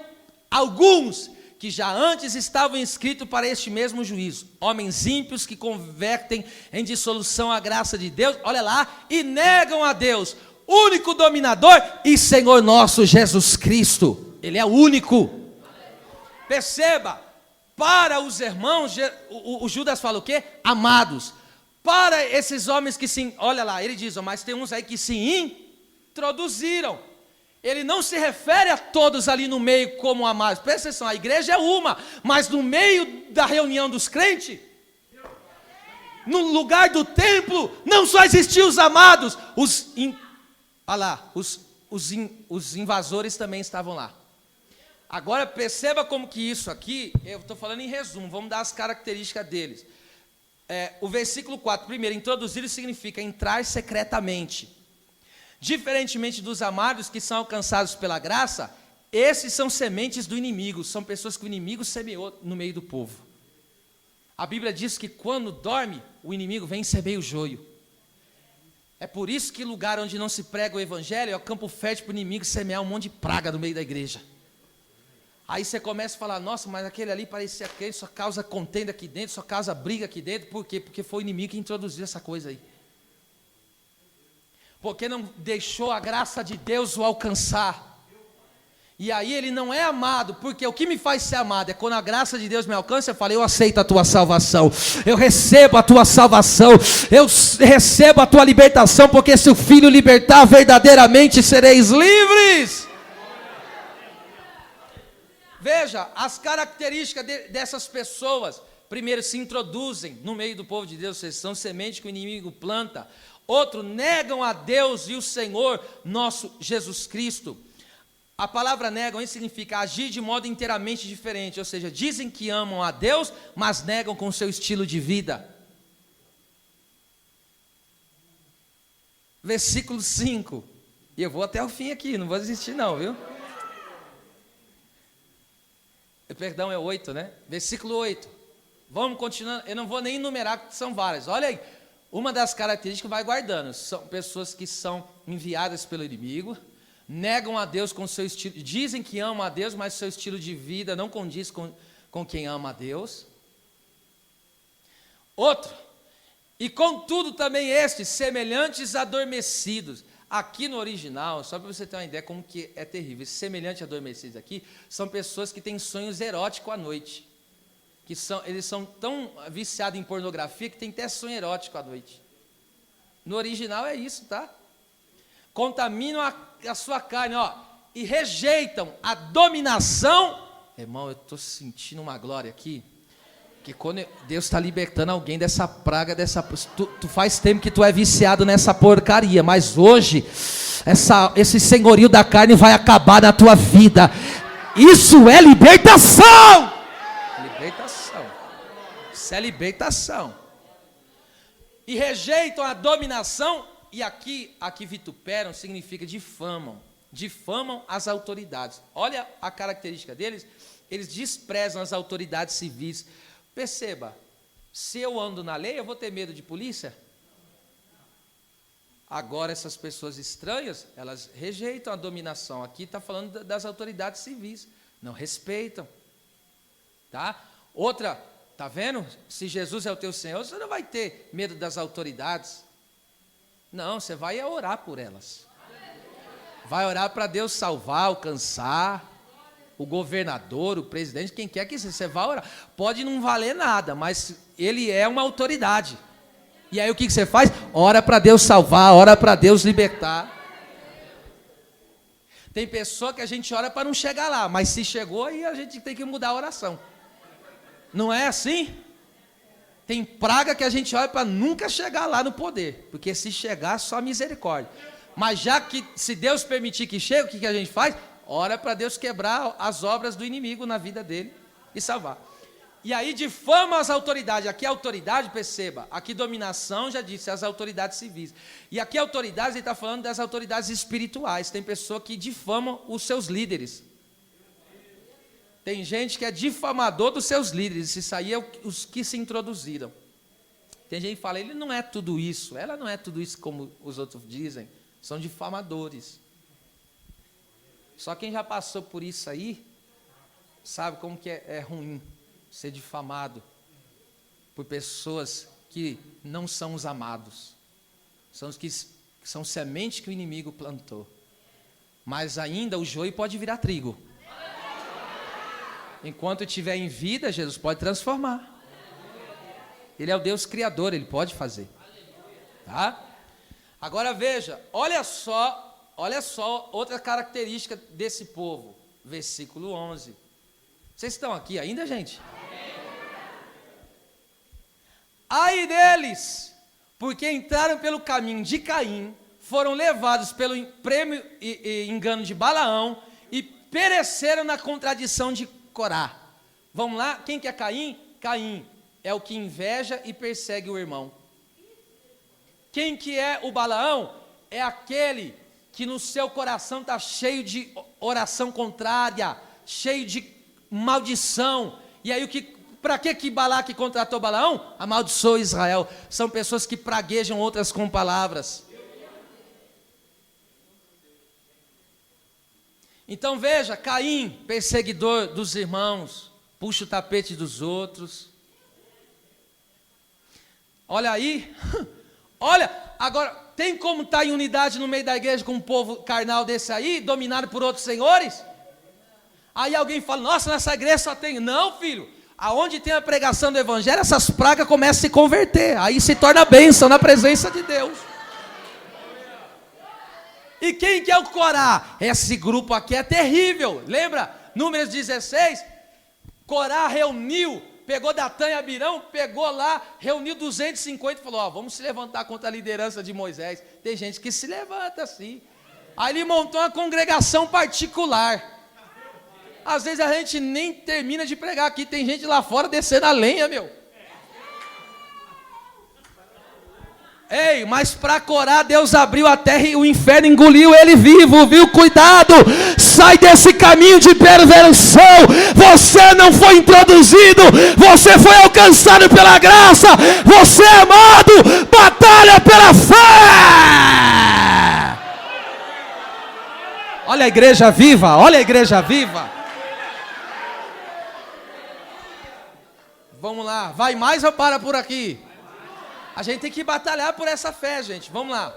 alguns que já antes estavam inscritos para este mesmo juízo, homens ímpios que convertem em dissolução a graça de Deus, olha lá, e negam a Deus, único dominador e Senhor nosso Jesus Cristo. Ele é o único. Perceba, Para os irmãos, o Judas fala o quê? Amados. Para esses homens que se... Olha lá, ele diz, mas tem uns aí que se introduziram. Ele não se refere a todos ali no meio como amados. Presta atenção, a igreja é uma, mas no meio da reunião dos crentes, no lugar do templo, não só existiam os amados, os invasores também estavam lá. Agora perceba como que isso aqui, eu estou falando em resumo, vamos dar as características deles. O versículo 4, primeiro, introduzir significa entrar secretamente. Diferentemente dos amados que são alcançados pela graça, esses são sementes do inimigo, são pessoas que o inimigo semeou no meio do povo. A Bíblia diz que quando dorme, o inimigo vem e semeia o joio. É por isso que lugar onde não se prega o evangelho é o campo fértil para o inimigo semear um monte de praga no meio da igreja. Aí você começa a falar, nossa, mas aquele ali parecia crente, só causa contenda aqui dentro, só causa briga aqui dentro. Por quê? Porque foi o inimigo que introduziu essa coisa aí. Porque não deixou a graça de Deus o alcançar. E aí ele não é amado, porque o que me faz ser amado é quando a graça de Deus me alcança, eu falo, eu aceito a tua salvação, eu recebo a tua salvação, eu recebo a tua libertação, porque se o Filho libertar, verdadeiramente sereis livres. Veja, as características dessas pessoas, primeiro, se introduzem no meio do povo de Deus, vocês são semente que o inimigo planta. Outro, negam a Deus e o Senhor nosso Jesus Cristo. A palavra negam significa agir de modo inteiramente diferente, ou seja, dizem que amam a Deus, mas negam com o seu estilo de vida. Versículo 5, e eu vou até o fim aqui, não vou desistir não, viu? Perdão, é 8, né? Versículo 8. Vamos continuando, eu não vou nem enumerar, são várias. Olha aí, uma das características vai guardando, são pessoas que são enviadas pelo inimigo, negam a Deus com seu estilo, dizem que amam a Deus, mas seu estilo de vida não condiz com quem ama a Deus. Outro, e contudo também estes, semelhantes adormecidos. Aqui no original, só para você ter uma ideia como que é terrível, esse semelhante adormecidos aqui, são pessoas que têm sonhos eróticos à noite. Eles são tão viciados em pornografia que tem até sonho erótico à noite. No original é isso, tá? Contaminam a sua carne, e rejeitam a dominação. Irmão, eu estou sentindo uma glória aqui, que quando Deus está libertando alguém dessa praga, tu faz tempo que tu é viciado nessa porcaria, mas hoje, esse senhorio da carne vai acabar na tua vida. Isso é libertação! Libertação. Isso é libertação. E rejeitam a dominação, e aqui vituperam significa difamam as autoridades. Olha a característica deles, eles desprezam as autoridades civis. Perceba, se eu ando na lei, eu vou ter medo de polícia? Agora essas pessoas estranhas, elas rejeitam a dominação. Aqui está falando das autoridades civis, não respeitam, tá? Outra, tá vendo? Se Jesus é o teu Senhor, você não vai ter medo das autoridades. Não, você vai orar por elas. Vai orar para Deus salvar, alcançar o governador, o presidente, quem quer que seja. Você vai orar. Pode não valer nada, mas ele é uma autoridade. E aí o que você faz? Ora para Deus salvar, ora para Deus libertar. Tem pessoa que a gente ora para não chegar lá, mas se chegou, aí a gente tem que mudar a oração. Não é assim? Tem praga que a gente ora para nunca chegar lá no poder, porque se chegar, só misericórdia. Mas já que, se Deus permitir que chegue, o que a gente faz? Ora para Deus quebrar as obras do inimigo na vida dele e salvar. E aí difama as autoridades. Aqui autoridade, perceba, aqui dominação, já disse, as autoridades civis. E aqui autoridades, ele está falando das autoridades espirituais. Tem pessoa que difamam os seus líderes. Tem gente que é difamador dos seus líderes. Isso aí é os que se introduziram. Tem gente que fala, ele não é tudo isso. Ela não é tudo isso como os outros dizem. São difamadores. Só quem já passou por isso aí, sabe como que é ruim ser difamado por pessoas que não são os amados. São os que são semente que o inimigo plantou. Mas ainda o joio pode virar trigo. Enquanto estiver em vida, Jesus pode transformar. Ele é o Deus criador, ele pode fazer. Tá? Agora veja, olha só outra característica desse povo. Versículo 11. Vocês estão aqui ainda, gente? Ai deles, porque entraram pelo caminho de Caim, foram levados pelo prêmio e engano de Balaão e pereceram na contradição de Corá. Vamos lá, quem que é Caim? Caim é o que inveja e persegue o irmão. Quem que é o Balaão? É aquele que no seu coração está cheio de oração contrária, cheio de maldição. E aí para que Balaque contratou Balaão? Amaldiçoou Israel. São pessoas que praguejam outras com palavras. Então veja, Caim, perseguidor dos irmãos, puxa o tapete dos outros. Olha aí, olha, agora, tem como estar em unidade no meio da igreja com um povo carnal desse aí, dominado por outros senhores? Aí alguém fala, nossa, nessa igreja só tem... Não, filho, aonde tem a pregação do evangelho, essas pragas começam a se converter, aí se torna bênção na presença de Deus. E quem que é o Corá? Esse grupo aqui é terrível, lembra? Números 16, Corá reuniu, pegou Datã e Abirão, pegou lá, reuniu 250 e falou, ó, vamos se levantar contra a liderança de Moisés. Tem gente que se levanta assim. Aí ele montou uma congregação particular. Às vezes a gente nem termina de pregar aqui, tem gente lá fora descendo a lenha, meu. Ei, mas para Corá, Deus abriu a terra e o inferno engoliu ele vivo, viu? Cuidado, sai desse caminho de perversão. Você não foi introduzido, você foi alcançado pela graça, você é amado, batalha pela fé. Olha a igreja viva, olha a igreja viva. Vamos lá, vai mais ou para por aqui? A gente tem que batalhar por essa fé, gente. Vamos lá.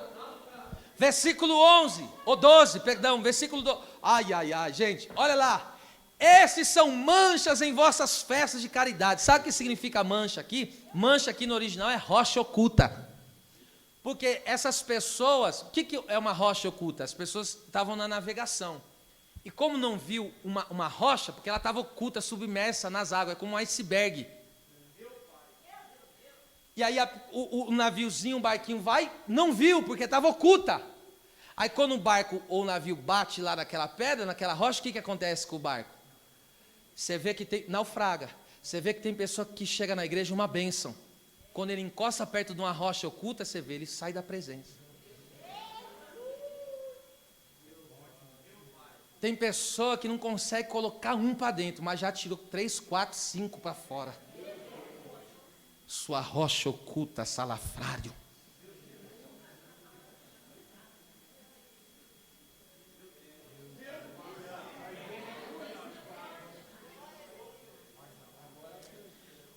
Versículo 11, ou 12, perdão, versículo 12. Ai, gente, olha lá. Esses são manchas em vossas festas de caridade. Sabe o que significa mancha aqui? Mancha aqui no original é rocha oculta. Porque essas pessoas, o que é uma rocha oculta? As pessoas estavam na navegação. E como não viu uma rocha, porque ela estava oculta, submersa nas águas, é como um iceberg. E aí o naviozinho, o barquinho vai, não viu, porque estava oculta. Aí quando o barco ou o navio bate lá naquela pedra, naquela rocha, o que acontece com o barco? Você vê que tem, naufraga. Você vê que tem pessoa que chega na igreja uma bênção. Quando ele encosta perto de uma rocha oculta, você vê, ele sai da presença. Tem pessoa que não consegue colocar um para dentro, mas já tirou 3, 4, 5 para fora. Sua rocha oculta, salafrário.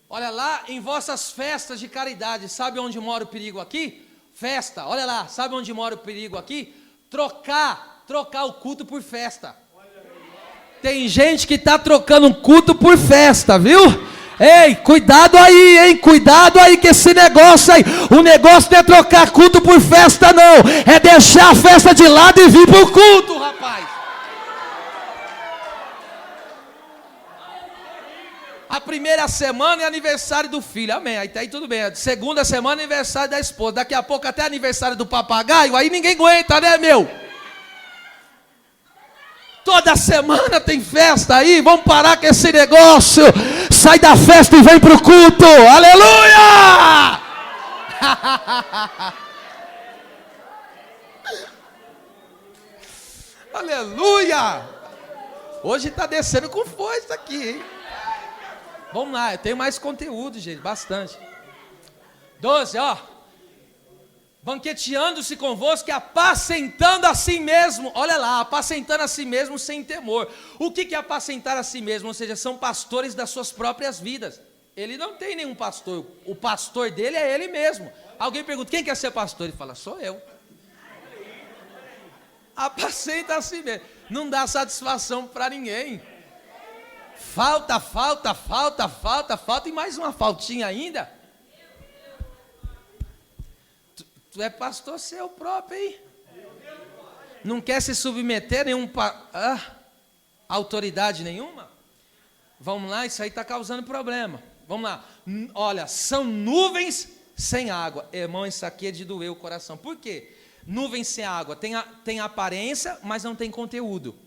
Olha lá, em vossas festas de caridade, sabe onde mora o perigo aqui? Festa, olha lá, sabe onde mora o perigo aqui? Trocar o culto por festa. Tem gente que está trocando um culto por festa, viu? Ei, cuidado aí, hein? Cuidado aí com esse negócio aí. O negócio não é trocar culto por festa, não. É deixar a festa de lado e vir para o culto, rapaz. A primeira semana é aniversário do filho, amém. Aí tudo bem. A segunda semana é aniversário da esposa. Daqui a pouco até aniversário do papagaio. Aí ninguém aguenta, né, meu? Toda semana tem festa aí, vamos parar com esse negócio. Sai da festa e vem para o culto. Aleluia! Aleluia! Hoje está descendo com força aqui, hein? Vamos lá, eu tenho mais conteúdo, gente, bastante. 12, ó. Banqueteando-se convosco e apacentando a si mesmo. Olha lá, apacentando a si mesmo sem temor. O que é apacentar a si mesmo? Ou seja, são pastores das suas próprias vidas. Ele não tem nenhum pastor. O pastor dele é ele mesmo. Alguém pergunta, quem quer ser pastor? Ele fala, sou eu. Apacenta a si mesmo. Não dá satisfação para ninguém. falta, e mais uma faltinha ainda. Tu é pastor seu próprio, hein? Não quer se submeter a nenhum autoridade nenhuma? Vamos lá, isso aí está causando problema. Vamos lá. Olha, são nuvens sem água. Irmão, isso aqui é de doer o coração. Por quê? Nuvens sem água. Tem aparência, mas não tem conteúdo.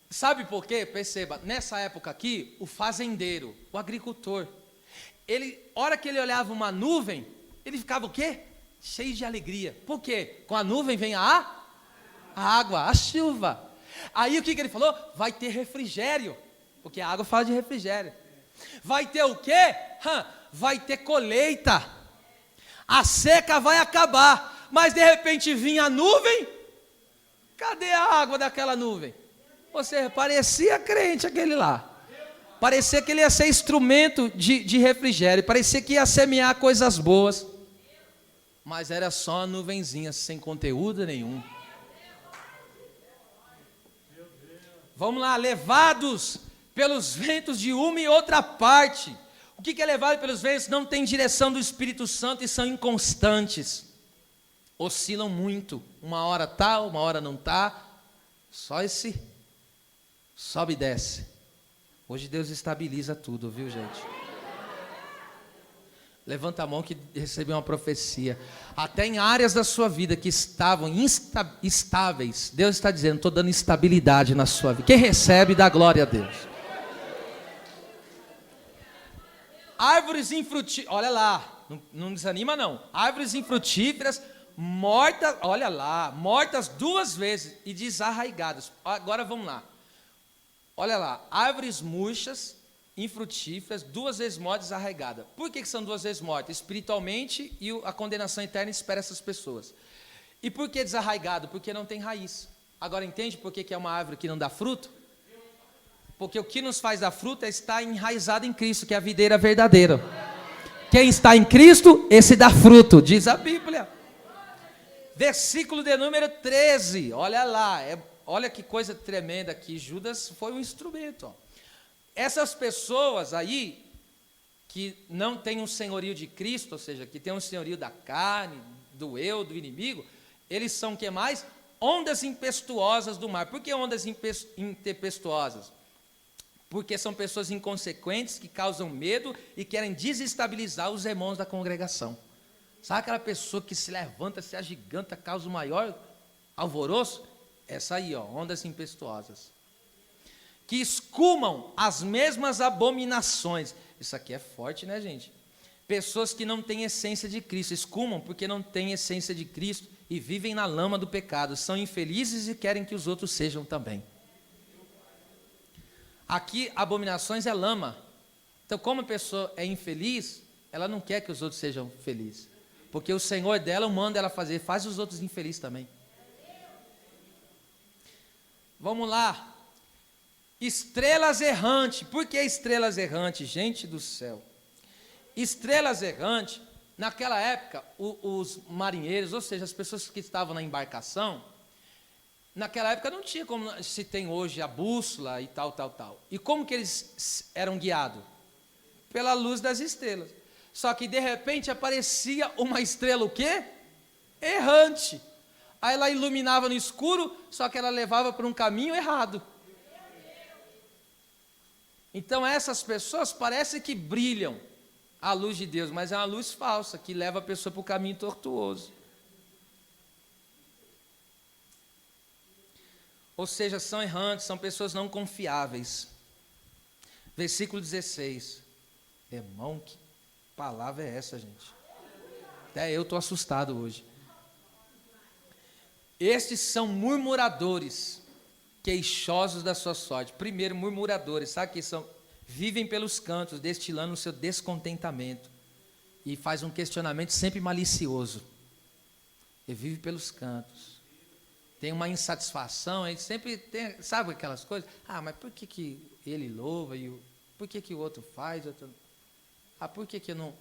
Sabe por quê? Perceba, nessa época aqui, o fazendeiro, o agricultor, hora que ele olhava uma nuvem, ele ficava o quê? Cheio de alegria. Por quê? Com a nuvem vem a água, a chuva. Aí o que ele falou? Vai ter refrigério, porque a água fala de refrigério. Vai ter o quê? Vai ter colheita. A seca vai acabar. Mas de repente vinha a nuvem. Cadê a água daquela nuvem? Você parecia crente aquele lá. Parecia que ele ia ser instrumento de refrigério. Parecia que ia semear coisas boas. Mas era só uma nuvenzinha, sem conteúdo nenhum. Vamos lá, levados pelos ventos de uma e outra parte. O que é levado pelos ventos? Não tem direção do Espírito Santo e são inconstantes. Oscilam muito. Uma hora tá, uma hora não tá. Só esse sobe e desce. Hoje Deus estabiliza tudo, viu, gente? Levanta a mão que recebeu uma profecia. Até em áreas da sua vida que estavam instáveis, Deus está dizendo, estou dando estabilidade na sua vida. Quem recebe, dá glória a Deus. Árvores infrutíferas, olha lá, não desanima não. Árvores infrutíferas, mortas, olha lá, mortas 2 vezes e desarraigadas. Agora vamos lá. Olha lá, árvores murchas, infrutíferas, 2 vezes mortas, desarraigadas. Por que são 2 vezes mortas? Espiritualmente, e a condenação eterna espera essas pessoas. E por que desarraigado? Porque não tem raiz. Agora entende por que é uma árvore que não dá fruto? Porque o que nos faz dar fruto é estar enraizado em Cristo, que é a videira verdadeira. Quem está em Cristo, esse dá fruto, diz a Bíblia. Versículo de número 13, olha lá, olha que coisa tremenda aqui, Judas foi um instrumento. Ó. Essas pessoas aí, que não têm um senhorio de Cristo, ou seja, que tem um senhorio da carne, do eu, do inimigo, eles são o que mais? Ondas impetuosas do mar. Por que ondas impetuosas? Porque são pessoas inconsequentes, que causam medo e querem desestabilizar os irmãos da congregação. Sabe aquela pessoa que se levanta, se agiganta, causa o maior alvoroço? Essa aí, ó, ondas impetuosas. Que escumam as mesmas abominações. Isso aqui é forte, né, gente? Pessoas que não têm essência de Cristo, escumam porque não têm essência de Cristo e vivem na lama do pecado, são infelizes e querem que os outros sejam também. Aqui, abominações é lama. Então, como a pessoa é infeliz, ela não quer que os outros sejam felizes. Porque o Senhor dela manda ela fazer, faz os outros infelizes também. Vamos lá. Estrelas errantes. Por que estrelas errantes? Gente do céu. Estrelas errantes, naquela época, os marinheiros, ou seja, as pessoas que estavam na embarcação, naquela época não tinha como se tem hoje a bússola e tal. E como que eles eram guiados? Pela luz das estrelas. Só que de repente aparecia uma estrela o quê? Errante. Aí ela iluminava no escuro, só que ela levava para um caminho errado. Então essas pessoas parecem que brilham a luz de Deus, mas é uma luz falsa, que leva a pessoa para o caminho tortuoso. Ou seja, são errantes, são pessoas não confiáveis. Versículo 16. Irmão, que palavra é essa, gente? Até eu estou assustado hoje. Estes são murmuradores, queixosos da sua sorte. Primeiro, murmuradores, sabe que são? Vivem pelos cantos, destilando o seu descontentamento. E faz um questionamento sempre malicioso. Ele vive pelos cantos. Tem uma insatisfação, ele sempre tem, sabe aquelas coisas? Ah, mas por que ele louva e por que o outro faz? Por que eu não...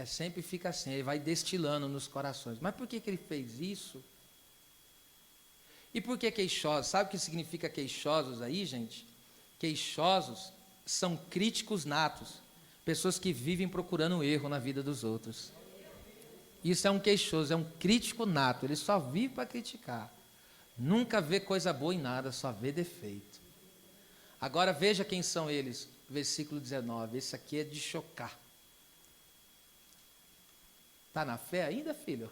sempre fica assim, ele vai destilando nos corações. Mas por que ele fez isso? E por que queixosos? Sabe o que significa queixosos aí, gente? Queixosos são críticos natos, pessoas que vivem procurando um erro na vida dos outros. Isso é um queixoso, é um crítico nato, ele só vive para criticar. Nunca vê coisa boa em nada, só vê defeito. Agora veja quem são eles, versículo 19, esse aqui é de chocar. Está na fé ainda, filho?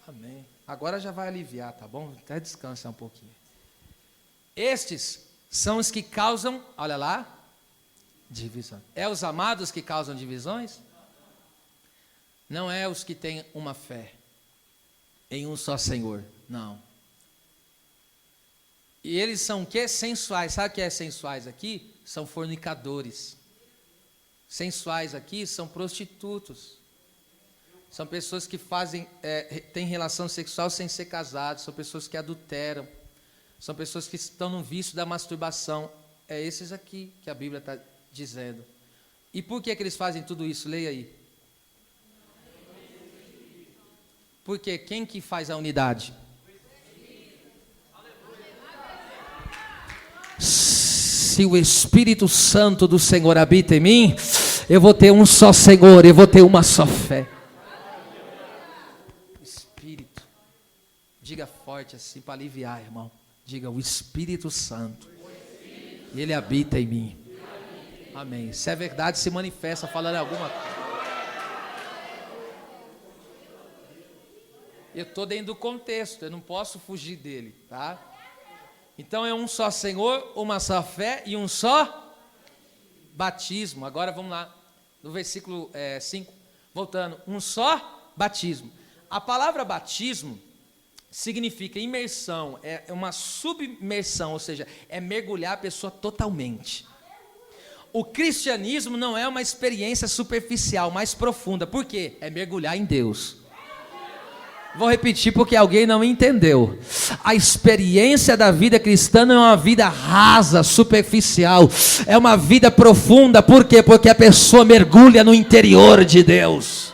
Amém. Agora já vai aliviar, tá bom? Até descansar um pouquinho. Estes são os que causam, olha lá, divisão. É os amados que causam divisões? Não é os que têm uma fé em um só Senhor, não. E eles são o quê? Sensuais. Sabe o que é sensuais aqui? São fornicadores. Sensuais aqui são prostitutos. São pessoas que têm relação sexual sem ser casados. São pessoas que adulteram. São pessoas que estão no vício da masturbação. É esses aqui que a Bíblia está dizendo. E por que eles fazem tudo isso? Leia aí. Porque quem que faz a unidade? Se o Espírito Santo do Senhor habita em mim, eu vou ter um só Senhor, eu vou ter uma só fé. Espírito, diga forte assim para aliviar, irmão. Diga, o Espírito Santo, Ele habita em mim. Amém. Se é verdade, se manifesta falando alguma coisa. Eu estou dentro do contexto, eu não posso fugir dele, tá? Então é um só Senhor, uma só fé e um só batismo. Agora vamos lá, no versículo 5, voltando. Um só batismo. A palavra batismo significa imersão, é uma submersão, ou seja, é mergulhar a pessoa totalmente. O cristianismo não é uma experiência superficial, mais profunda. Por quê? É mergulhar em Deus. Vou repetir porque alguém não entendeu. A experiência da vida cristã não é uma vida rasa, superficial. É uma vida profunda. Por quê? Porque a pessoa mergulha no interior de Deus.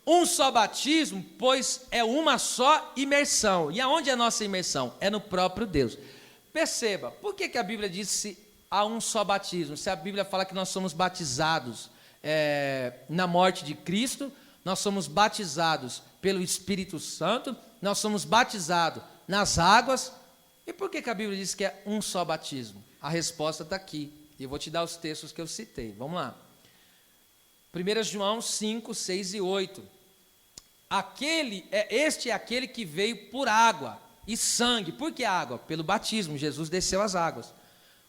Um só batismo, pois é uma só imersão. E aonde é a nossa imersão? É no próprio Deus. Perceba, por que a Bíblia diz se há um só batismo? Se a Bíblia fala que nós somos batizados na morte de Cristo, nós somos batizados pelo Espírito Santo, nós somos batizados nas águas. E por que a Bíblia diz que é um só batismo? A resposta está aqui. E eu vou te dar os textos que eu citei. Vamos lá. 1 João 5, 6 e 8. Este é aquele que veio por água e sangue. Por que água? Pelo batismo. Jesus desceu as águas,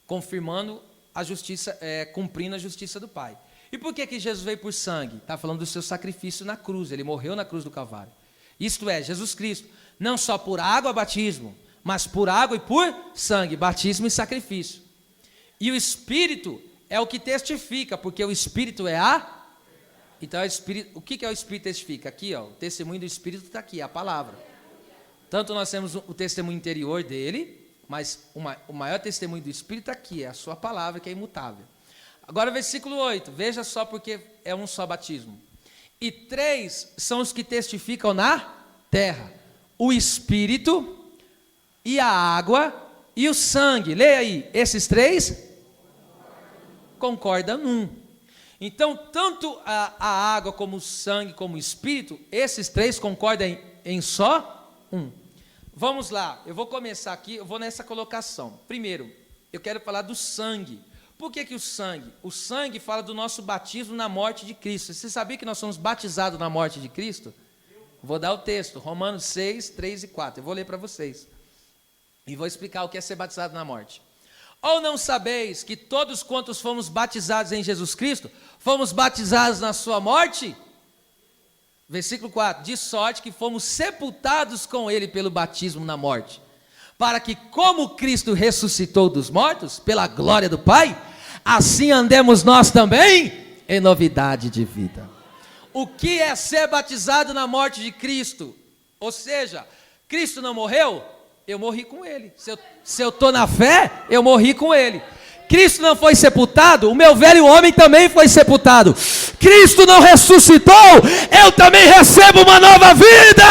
confirmando a justiça, cumprindo a justiça do Pai. E por que Jesus veio por sangue? Está falando do seu sacrifício na cruz. Ele morreu na cruz do Calvário. Isto é, Jesus Cristo, não só por água batismo, mas por água e por sangue, batismo e sacrifício. E o Espírito é o que testifica, porque o Espírito é Então, o que é o Espírito testifica? Aqui, o testemunho do Espírito está aqui, a palavra. Tanto nós temos o testemunho interior dele, mas o maior testemunho do Espírito aqui, é a sua palavra, que é imutável. Agora, versículo 8, veja só porque é um só batismo. E 3 são os que testificam na terra: o Espírito, e a água, e o sangue. Leia aí, esses 3 concordam num. Então, tanto a água, como o sangue, como o Espírito, esses 3 concordam em só um. Vamos lá, eu vou começar aqui, eu vou nessa colocação. Primeiro, eu quero falar do sangue. Por que o sangue? O sangue fala do nosso batismo na morte de Cristo. Você sabia que nós somos batizados na morte de Cristo? Vou dar o texto, Romanos 6, 3 e 4. Eu vou ler para vocês. E vou explicar o que é ser batizado na morte. Ou não sabeis que todos quantos fomos batizados em Jesus Cristo, fomos batizados na sua morte? Versículo 4. De sorte que fomos sepultados com ele pelo batismo na morte, para que, como Cristo ressuscitou dos mortos, pela glória do Pai, assim andemos nós também em novidade de vida. O que é ser batizado na morte de Cristo? Ou seja, Cristo não morreu? Eu morri com ele. Se eu estou na fé, eu morri com ele. Cristo não foi sepultado? O meu velho homem também foi sepultado. Cristo não ressuscitou? Eu também recebo uma nova vida.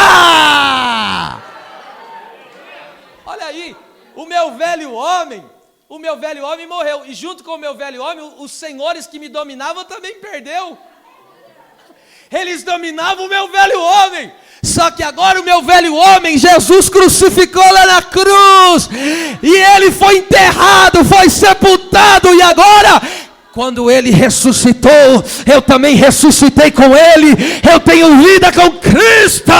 Olha Olha aí, o meu velho homem morreu. E junto com o meu velho homem, os senhores que me dominavam também perdeu. Eles dominavam o meu velho homem. Só que agora o meu velho homem, Jesus crucificou lá na cruz. E ele foi enterrado, foi sepultado. E agora, quando ele ressuscitou, eu também ressuscitei com ele. Eu tenho vida com Cristo.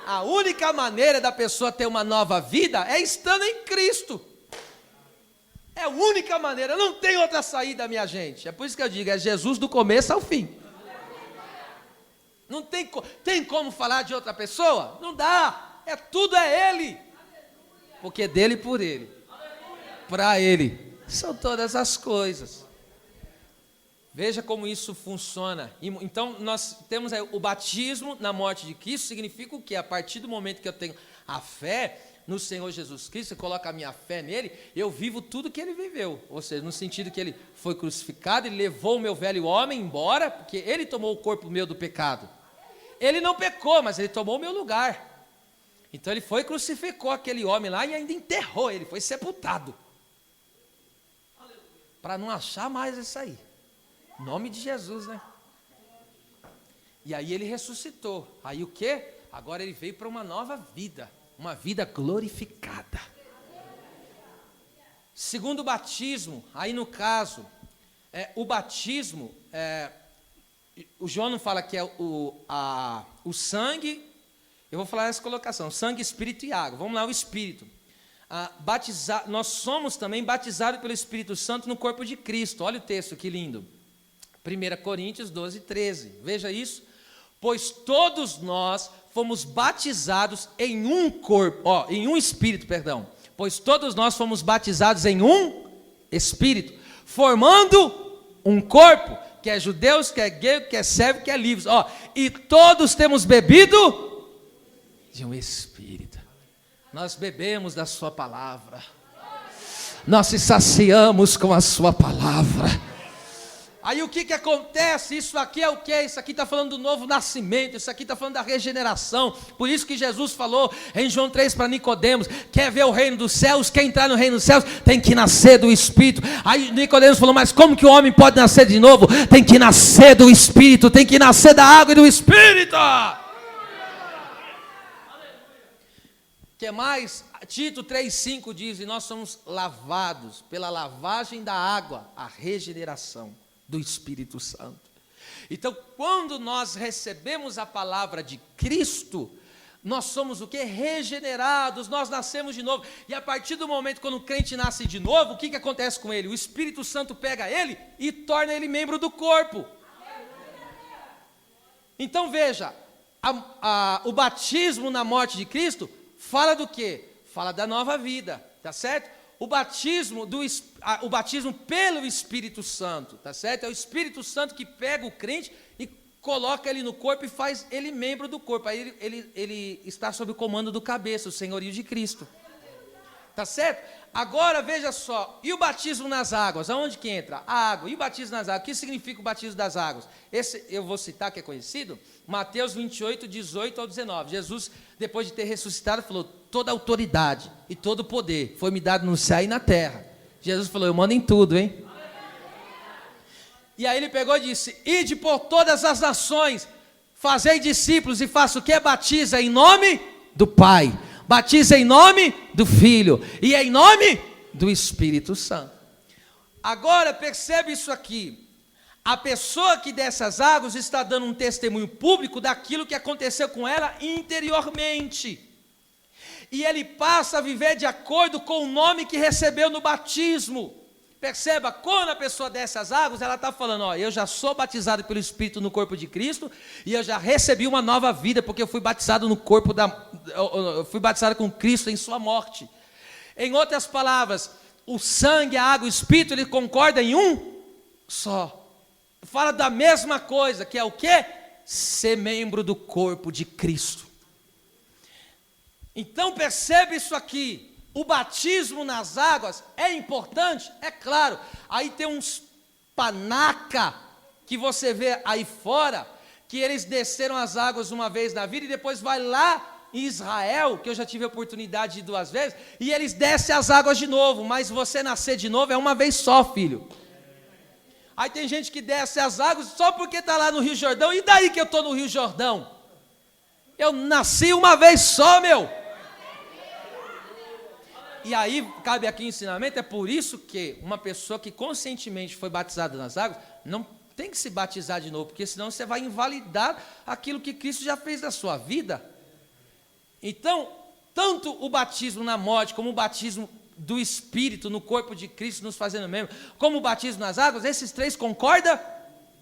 A única maneira da pessoa ter uma nova vida é estando em Cristo. É a única maneira, não tem outra saída, minha gente. É por isso que eu digo, é Jesus do começo ao fim. Não tem como falar de outra pessoa? Não dá, tudo é Ele. Porque dele e por Ele, para Ele, são todas as coisas. Veja como isso funciona. Então nós temos o batismo na morte de Cristo, significa o quê? A partir do momento que eu tenho a fé no Senhor Jesus Cristo, eu coloco a minha fé nele, eu vivo tudo que ele viveu, ou seja, no sentido que ele foi crucificado, ele levou o meu velho homem embora, porque ele tomou o corpo meu do pecado. Ele não pecou, mas ele tomou o meu lugar. Então ele foi e crucificou aquele homem lá e ainda enterrou ele, foi sepultado, para não achar mais isso aí, em nome de Jesus, né? E aí ele ressuscitou, aí o que? Agora ele veio para uma nova vida, uma vida glorificada. Segundo o batismo, aí no caso, o batismo, o João não fala que é o sangue, eu vou falar essa colocação, sangue, espírito e água. Vamos lá, o espírito. Nós somos também batizados pelo Espírito Santo no corpo de Cristo. Olha o texto, que lindo. 1 Coríntios 12, 13. Veja isso. Pois todos nós fomos batizados em um corpo, em um espírito, perdão. Pois todos nós fomos batizados em um espírito, formando um corpo, que é judeus, que é grego, que é servo, que é livre. E todos temos bebido de um espírito. Nós bebemos da sua palavra. Nós se saciamos com a sua palavra. Aí o que acontece? Isso aqui é o quê? Isso aqui está falando do novo nascimento, isso aqui está falando da regeneração. Por isso que Jesus falou em João 3 para Nicodemos: quer ver o reino dos céus, quer entrar no reino dos céus, tem que nascer do Espírito. Aí Nicodemos falou: mas como que o homem pode nascer de novo? Tem que nascer do Espírito, tem que nascer da água e do Espírito. Que mais? Tito 3,5 diz: e nós somos lavados pela lavagem da água, a regeneração do Espírito Santo. Então, quando nós recebemos a palavra de Cristo, nós somos o que? Regenerados, nós nascemos de novo. E a partir do momento quando o crente nasce de novo, o que acontece com ele? O Espírito Santo pega ele e torna ele membro do corpo. Então veja, o batismo na morte de Cristo fala do quê? Fala da nova vida, tá certo? O batismo pelo Espírito Santo, tá certo? É o Espírito Santo que pega o crente e coloca ele no corpo e faz ele membro do corpo. Aí ele está sob o comando do cabeça, o senhorio de Cristo. Tá certo? Agora veja só, e o batismo nas águas? Aonde que entra? A água. E o batismo nas águas? O que significa o batismo das águas? Esse eu vou citar, que é conhecido, Mateus 28, 18 ao 19. Jesus, depois de ter ressuscitado, falou: toda autoridade e todo poder foi me dado no céu e na terra. Jesus falou: eu mando em tudo, hein? E aí ele pegou e disse: ide por todas as nações, fazei discípulos e faça o que? Batiza em nome do Pai, batiza em nome do Filho e em nome do Espírito Santo. Agora percebe isso aqui: a pessoa que dessas águas está dando um testemunho público daquilo que aconteceu com ela interiormente, e ele passa a viver de acordo com o nome que recebeu no batismo. Perceba, quando a pessoa desce as águas, ela está falando: eu já sou batizado pelo Espírito no corpo de Cristo, e eu já recebi uma nova vida, porque eu fui batizado no corpo eu fui batizado com Cristo em sua morte. Em outras palavras, o sangue, a água e o Espírito, ele concorda em um só. Fala da mesma coisa, que é o quê? Ser membro do corpo de Cristo. Então percebe isso aqui. O batismo nas águas é importante? É claro. Aí tem uns panaca que você vê aí fora, que eles desceram as águas uma vez na vida e depois vai lá em Israel, que eu já tive a oportunidade de ir 2 vezes, e eles descem as águas de novo, mas você nascer de novo é uma vez só, filho. Aí tem gente que desce as águas só porque está lá no Rio Jordão, e daí que eu estou no Rio Jordão? Eu nasci uma vez só, meu. E aí, cabe aqui o ensinamento, é por isso que uma pessoa que conscientemente foi batizada nas águas, não tem que se batizar de novo, porque senão você vai invalidar aquilo que Cristo já fez na sua vida. Então, tanto o batismo na morte, como o batismo do Espírito no corpo de Cristo nos fazendo membro, como o batismo nas águas, esses 3 concordam?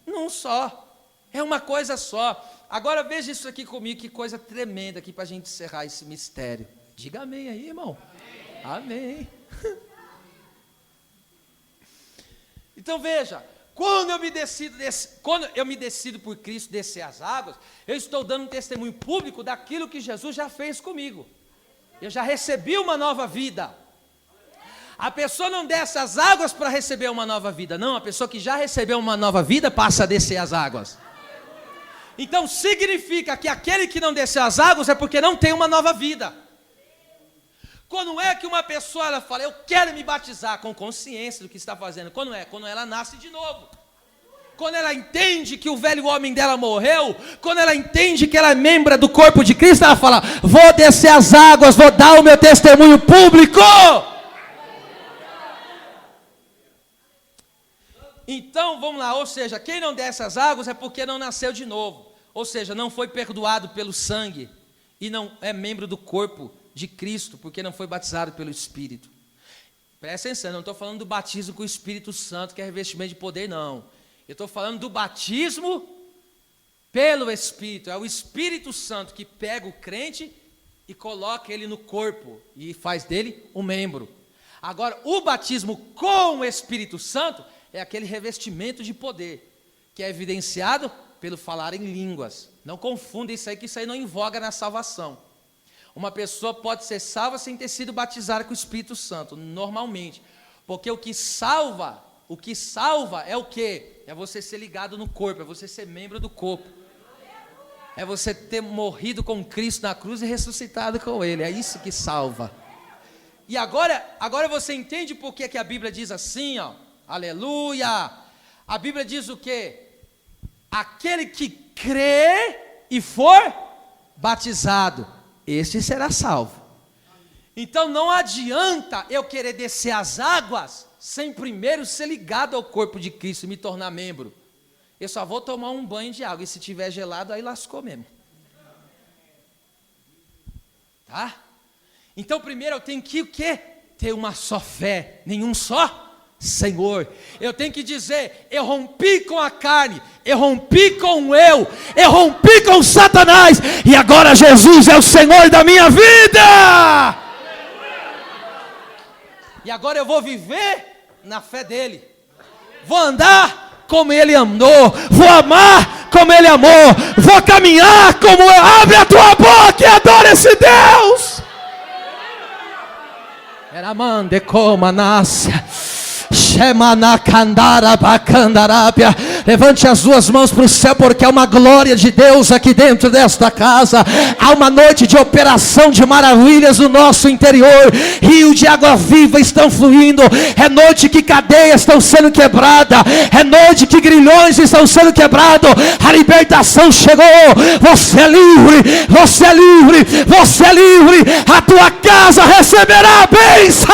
Num só, é uma coisa só. Agora veja isso aqui comigo, que coisa tremenda aqui para a gente encerrar esse mistério. Diga amém aí, irmão. Amém. Então veja, quando eu me decido por Cristo descer as águas, eu estou dando um testemunho público daquilo que Jesus já fez comigo. Eu já recebi uma nova vida. A pessoa não desce as águas para receber uma nova vida, não. A pessoa que já recebeu uma nova vida passa a descer as águas. Então significa que aquele que não desceu as águas é porque não tem uma nova vida. Quando é que uma pessoa ela fala, eu quero me batizar com consciência do que está fazendo? Quando é? Quando ela nasce de novo. Quando ela entende que o velho homem dela morreu, quando ela entende que ela é membro do corpo de Cristo, ela fala, vou descer as águas, vou dar o meu testemunho público. Então, vamos lá, ou seja, quem não desce as águas é porque não nasceu de novo. Ou seja, não foi perdoado pelo sangue e não é membro do corpo de Cristo, porque não foi batizado pelo Espírito. Presta atenção, eu não estou falando do batismo com o Espírito Santo, que é revestimento de poder, não. Eu estou falando do batismo pelo Espírito. É o Espírito Santo que pega o crente e coloca ele no corpo e faz dele um membro. Agora, o batismo com o Espírito Santo é aquele revestimento de poder, que é evidenciado pelo falar em línguas. Não confunda isso aí, que isso aí não invoga na salvação. Uma pessoa pode ser salva sem ter sido batizada com o Espírito Santo, normalmente. Porque o que salva é o quê? É você ser ligado no corpo, é você ser membro do corpo. É você ter morrido com Cristo na cruz e ressuscitado com Ele, é isso que salva. E agora você entende por que a Bíblia diz assim, ó, aleluia. A Bíblia diz o quê? Aquele que crê e for batizado, este será salvo. Então não adianta eu querer descer as águas sem primeiro ser ligado ao corpo de Cristo e me tornar membro. Eu só vou tomar um banho de água, e se tiver gelado, aí lascou mesmo. Tá? Então primeiro eu tenho que o quê? Ter uma só fé, nenhum só Senhor. Eu tenho que dizer, eu rompi com a carne, eu rompi com eu rompi com Satanás, e agora Jesus é o Senhor da minha vida. E agora eu vou viver na fé dele. Vou andar como ele andou, vou amar como ele amou, vou caminhar como eu. Abre a tua boca e adora esse Deus. Era mande como nasce. Levante as duas mãos para o céu, porque há uma glória de Deus aqui dentro desta casa. Há uma noite de operação de maravilhas no nosso interior. Rio de água viva estão fluindo. É noite que cadeias estão sendo quebradas. É noite que grilhões estão sendo quebrados. A libertação chegou. Você é livre, você é livre, você é livre. A tua casa receberá a bênção.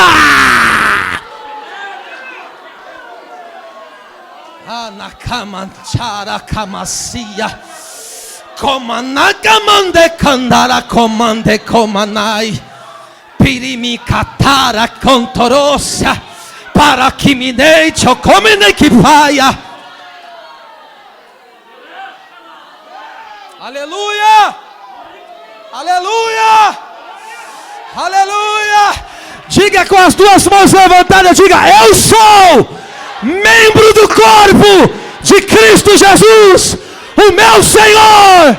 Anakamanchara kamasia komanakamande kandara komande komanai pirimi katara contorosia para que me deite o comene que paia. Aleluia, aleluia, aleluia. Diga com as duas mãos levantadas, diga, eu sou membro do corpo de Cristo Jesus, o meu Senhor.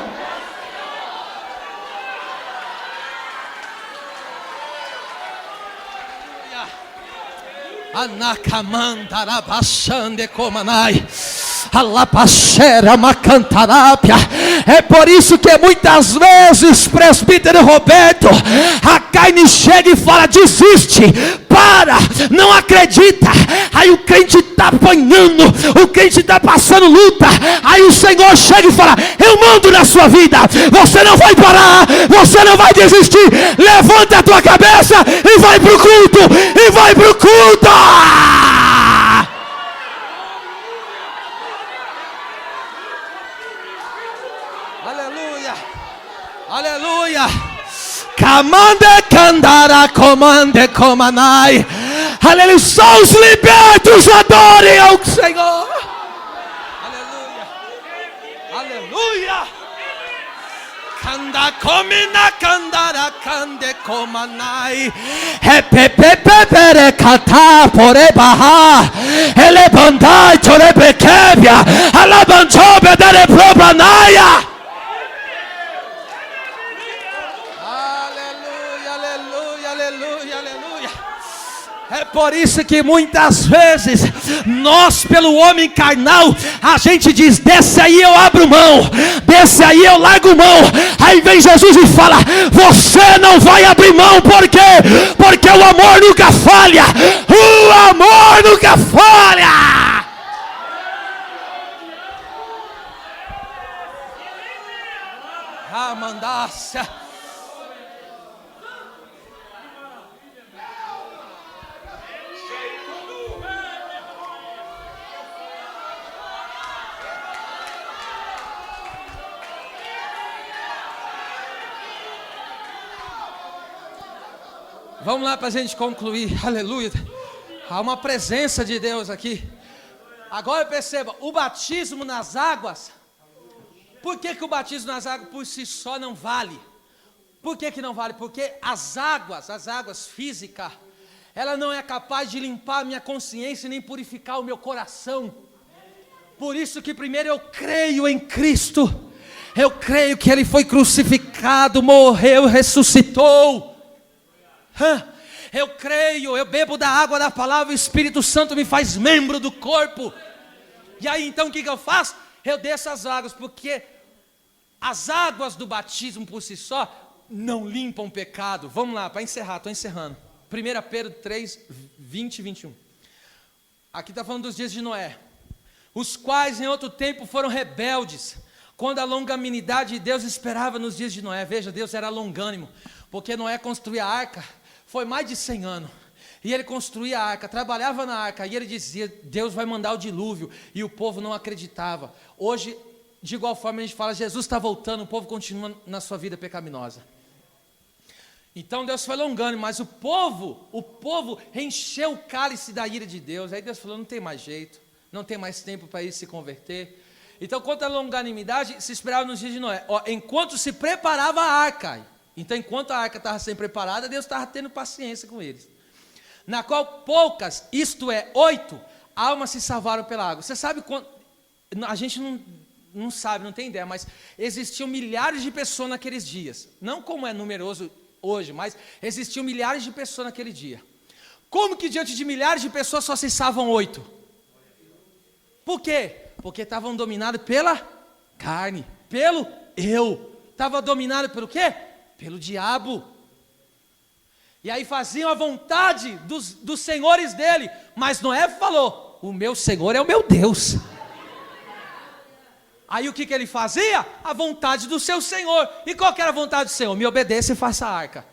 Anakamandarabaxande comanai. alapaxera macantarápia. É por isso que muitas vezes, presbítero Roberto, a carne chega e fala: desiste, para, não acredita. Aí o crente está apanhando, o crente está passando luta. Aí o Senhor chega e fala: eu mando na sua vida, você não vai parar, você não vai desistir. Levanta a tua cabeça e vai para o culto, e vai para o culto. Aleluia, aleluia. Camande candara, comande comanai. Aleluia, só os libertos adorem ao Senhor. Aleluia, aleluia. Canda comina candara cande comanai. Epepepepere kata pore baha. Ele bandai tore bekebia. Alabantobe dare probanaia. É por isso que muitas vezes nós, pelo homem carnal, a gente diz: desse aí eu abro mão, desse aí eu largo mão. Aí vem Jesus e fala: você não vai abrir mão. Por quê? Porque o amor nunca falha. O amor nunca falha. Ah, mandácia. Vamos lá para a gente concluir. Aleluia. Há uma presença de Deus aqui. Agora perceba, o batismo nas águas. Por que o batismo nas águas por si só não vale? Por que não vale? Porque as águas físicas, ela não é capaz de limpar a minha consciência nem purificar o meu coração. Por isso que primeiro eu creio em Cristo. Eu creio que Ele foi crucificado, morreu, ressuscitou. Eu creio, eu bebo da água da palavra, o Espírito Santo me faz membro do corpo. E aí então o que eu faço? Eu desço as águas, porque as águas do batismo por si só não limpam o pecado. Vamos lá, para encerrar, estou encerrando. 1 Pedro 3, 20 e 21. Aqui está falando dos dias de Noé, os quais em outro tempo foram rebeldes, quando a longanimidade de Deus esperava nos dias de Noé. Veja, Deus era longânimo, porque Noé construía a arca, foi mais de 100 anos, e ele construía a arca, trabalhava na arca, e ele dizia: Deus vai mandar o dilúvio, e o povo não acreditava. Hoje, de igual forma, a gente fala: Jesus está voltando, o povo continua na sua vida pecaminosa. Então Deus foi longânimo, mas o povo encheu o cálice da ira de Deus. Aí Deus falou: não tem mais jeito, não tem mais tempo para ele se converter. Então, quanto à longanimidade, se esperava nos dias de Noé, enquanto se preparava a arca. Então, enquanto a arca estava sendo preparada, Deus estava tendo paciência com eles, na qual poucas, isto é, 8 almas se salvaram pela água. Você sabe quanto? A gente não sabe, não tem ideia, mas existiam milhares de pessoas naqueles dias. Não como é numeroso hoje, mas existiam milhares de pessoas naquele dia. Como que diante de milhares de pessoas só se salvam 8? Por quê? Porque estavam dominados pela carne, pelo eu. Estava dominado pelo quê? Pelo diabo. E aí faziam a vontade dos senhores dele. Mas Noé falou: o meu Senhor é o meu Deus. Aí o que ele fazia? A vontade do seu Senhor. E qual que era a vontade do Senhor? Me obedeça e faça a arca.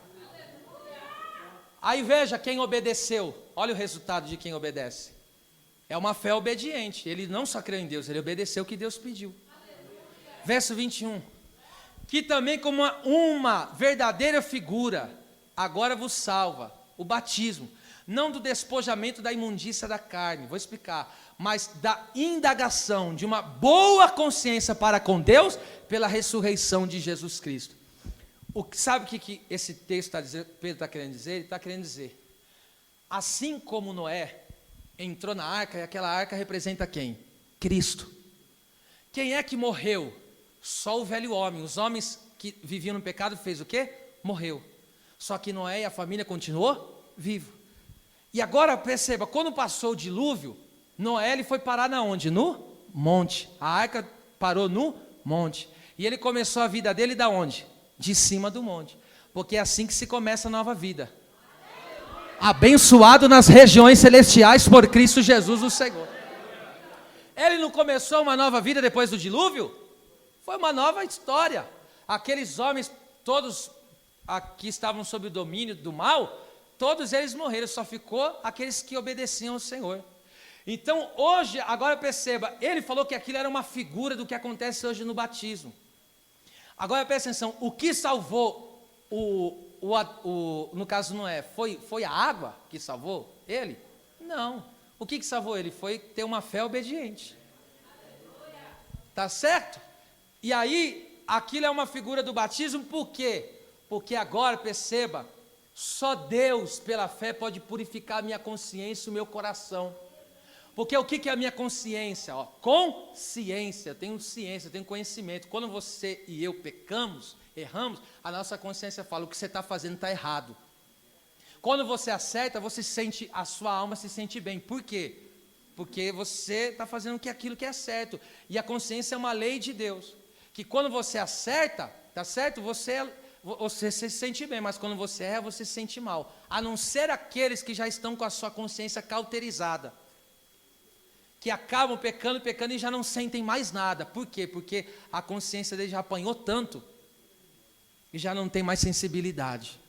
Aí veja quem obedeceu. Olha o resultado de quem obedece. É uma fé obediente. Ele não só creu em Deus, ele obedeceu o que Deus pediu. Verso 21. Que também como uma verdadeira figura, agora vos salva, o batismo, não do despojamento da imundícia da carne, vou explicar, mas da indagação de uma boa consciência para com Deus, pela ressurreição de Jesus Cristo. Sabe o que esse texto Pedro está querendo dizer? Ele está querendo dizer, assim como Noé entrou na arca, e aquela arca representa quem? Cristo. Quem é que morreu? Só o velho homem. Os homens que viviam no pecado fez o quê? Morreu. Só que Noé e a família continuou vivo. E agora perceba, quando passou o dilúvio, Noé ele foi parar na onde? No monte. A arca parou no monte. E ele começou a vida dele da onde? De cima do monte. Porque é assim que se começa a nova vida. Abençoado nas regiões celestiais por Cristo Jesus o Senhor. Ele não começou uma nova vida depois do dilúvio? Foi uma nova história. Aqueles homens, todos aqui estavam sob o domínio do mal, todos eles morreram, só ficou aqueles que obedeciam ao Senhor. Então hoje, agora perceba, ele falou que aquilo era uma figura do que acontece hoje no batismo. Agora presta atenção, o que salvou no caso Noé, foi a água que salvou ele? Não. O que salvou ele? Foi ter uma fé obediente. Tá certo? E aí, aquilo é uma figura do batismo, por quê? Porque agora, perceba, só Deus, pela fé, pode purificar a minha consciência e o meu coração. Porque o que é a minha consciência? Consciência, eu tenho ciência, eu tenho conhecimento. Quando você e eu pecamos, erramos, a nossa consciência fala, o que você está fazendo está errado. Quando você acerta, você sente, a sua alma se sente bem. Por quê? Porque você está fazendo aquilo que é certo. E a consciência é uma lei de Deus. Que quando você acerta, tá certo? Você se sente bem, mas quando você erra, você se sente mal. A não ser aqueles que já estão com a sua consciência cauterizada. Que acabam pecando e já não sentem mais nada. Por quê? Porque a consciência dele já apanhou tanto e já não tem mais sensibilidade.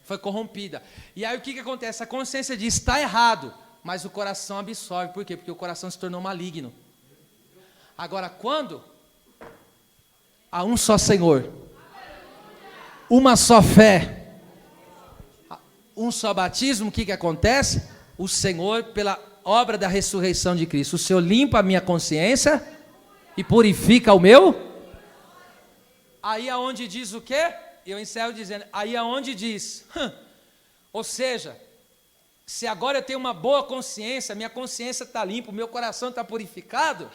Foi corrompida. E aí o que acontece? A consciência diz, está errado, mas o coração absorve. Por quê? Porque o coração se tornou maligno. Agora, quando há um só Senhor, uma só fé, um só batismo, o que acontece? O Senhor, pela obra da ressurreição de Cristo, o Senhor limpa a minha consciência e purifica o meu. Aí aonde diz o quê? Eu encerro dizendo, aí aonde diz, ou seja, se agora eu tenho uma boa consciência, minha consciência está limpa, o meu coração está purificado,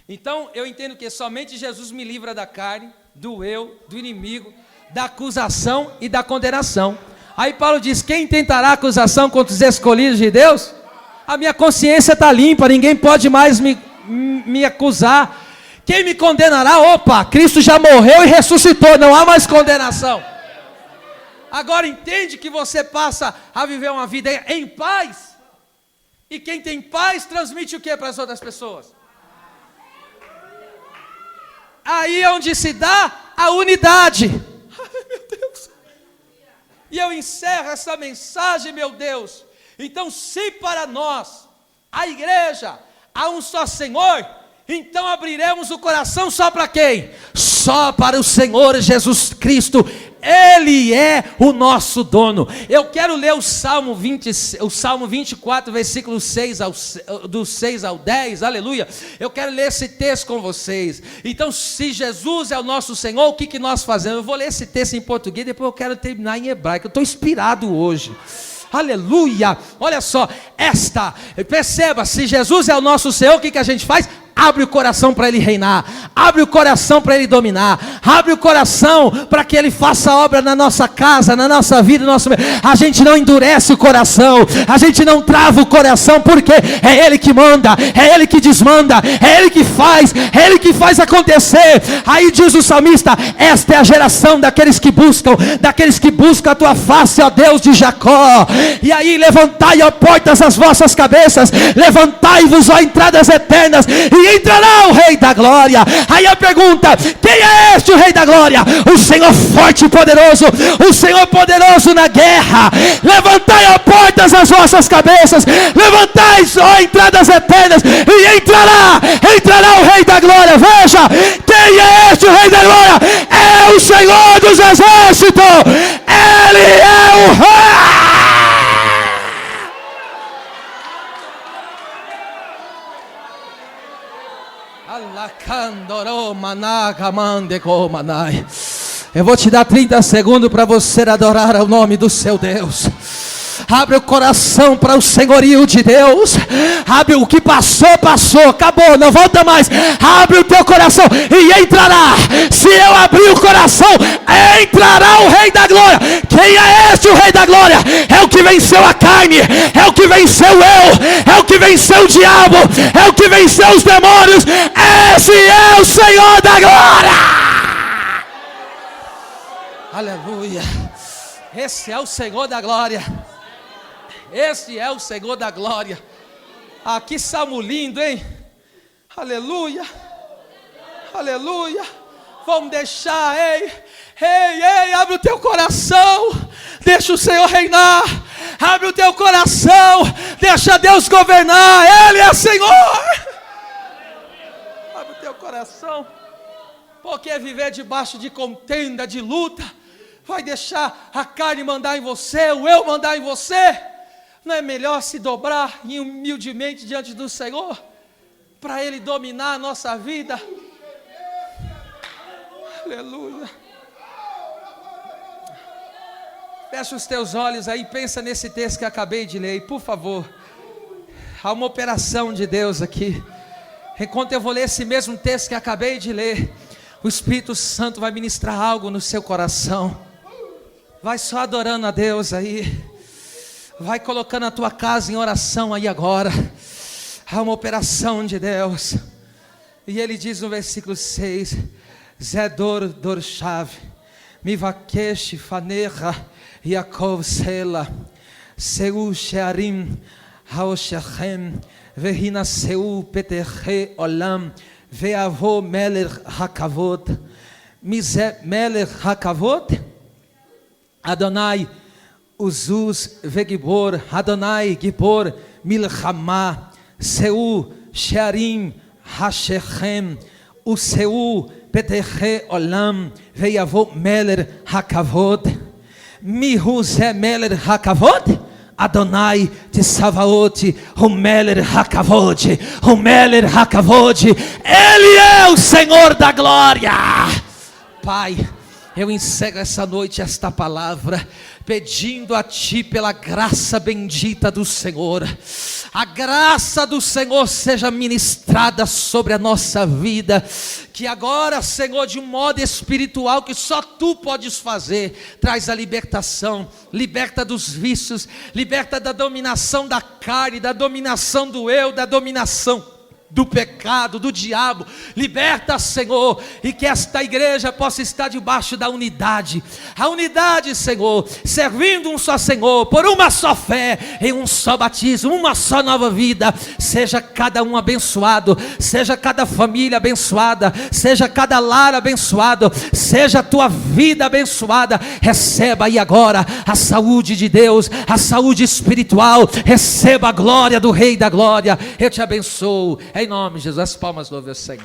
então eu entendo que somente Jesus me livra da carne, do eu, do inimigo, da acusação e da condenação. Aí Paulo diz, quem tentará acusação contra os escolhidos de Deus? A minha consciência está limpa, ninguém pode mais me acusar. Quem me condenará? Opa, Cristo já morreu e ressuscitou, não há mais condenação. Agora entende que você passa a viver uma vida em paz. E quem tem paz transmite o que para as outras pessoas? Aí é onde se dá a unidade. Ai, meu Deus. E eu encerro essa mensagem, meu Deus. Então, se para nós, a igreja, há um só Senhor, então abriremos o coração só para quem? Só para o Senhor Jesus Cristo. Ele é o nosso dono. Eu quero ler o Salmo 24, versículo 6 do 6 ao 10, aleluia. Eu quero ler esse texto com vocês. Então, se Jesus é o nosso Senhor, o que nós fazemos? Eu vou ler esse texto em português, depois eu quero terminar em hebraico. Eu estou inspirado hoje. Aleluia, olha só, perceba, se Jesus é o nosso Senhor, o que a gente faz? Abre o coração para Ele reinar, abre o coração para Ele dominar, abre o coração para que Ele faça obra na nossa casa, na nossa vida, a gente não endurece o coração, a gente não trava o coração, porque é Ele que manda, é Ele que desmanda, é Ele que faz acontecer. Aí diz o salmista, esta é a geração daqueles que buscam a tua face, ó Deus de Jacó. E aí, levantai, ó portas, as vossas cabeças, levantai-vos, ó entradas eternas, e entrará o Rei da Glória. Aí a pergunta, quem é este o Rei da Glória? O Senhor forte e poderoso, o Senhor poderoso na guerra. Levantai, ó portas, as vossas cabeças, levantai, ó entradas eternas, e entrará o Rei da Glória. Veja, quem é este o Rei da Glória? É o Senhor dos Exércitos. Ele é o Rei. Eu vou te dar 30 segundos para você adorar ao nome do seu Deus. Abre o coração para o senhorio de Deus. Abre o que passou, passou, acabou, não volta mais. Abre o teu coração e entrará. Se eu abrir o coração, entrará o Rei da Glória. Quem é este, o Rei da Glória? É o que venceu a carne, é o que venceu eu, é o que venceu o diabo, é o que venceu os demônios. Esse é o Senhor da Glória. Aleluia. Esse é o Senhor da Glória. Esse é o Senhor da Glória. Ah, que salmo lindo, hein? Aleluia. Aleluia. Vamos deixar, ei, abre o teu coração. Deixa o Senhor reinar. Abre o teu coração. Deixa Deus governar. Ele é Senhor. Abre o teu coração. Porque viver debaixo de contenda, de luta, vai deixar a carne mandar em você, o eu mandar em você? Não é melhor se dobrar humildemente diante do Senhor, para Ele dominar a nossa vida? Aleluia. Fecha os teus olhos aí, pensa nesse texto que acabei de ler, por favor. Há uma operação de Deus aqui. Enquanto eu vou ler esse mesmo texto que acabei de ler, o Espírito Santo vai ministrar algo no seu coração. Vai só adorando a Deus aí. Vai colocando a tua casa em oração aí agora. Há uma operação de Deus. E ele diz no versículo 6: Zedor Dorshav Mivakesh Fanecha Yaakov Sela Seu Shearim Haoshechem Vehina Seu Peterhe Olam Veavo Meler Hakavot Mize Meler Hakavot Adonai Uzuz Vegibor Adonai Gibor Milchama Seu Shearim Hashechem Useu Peterhe Olam Veavo Meler Hakavot Mihu Ze Meler Hakavot Adonai Tsavaot, o Meler Hakavod, o Meler Hakavod, Ele é o Senhor da Glória. Pai, eu encerro essa noite esta palavra, pedindo a Ti pela graça bendita do Senhor. A graça do Senhor seja ministrada sobre a nossa vida. Que agora, Senhor, de um modo espiritual que só Tu podes fazer, traz a libertação. Liberta dos vícios, liberta da dominação da carne, da dominação do eu, da dominação do pecado, do diabo. Liberta, Senhor, e que esta igreja possa estar debaixo da unidade. A unidade, Senhor, servindo um só Senhor, por uma só fé, em um só batismo, uma só nova vida. Seja cada um abençoado, seja cada família abençoada, seja cada lar abençoado, seja a tua vida abençoada. Receba aí agora a saúde de Deus, a saúde espiritual. Receba a glória do Rei da Glória. Eu te abençoo em nome de Jesus. As palmas louve ao Senhor.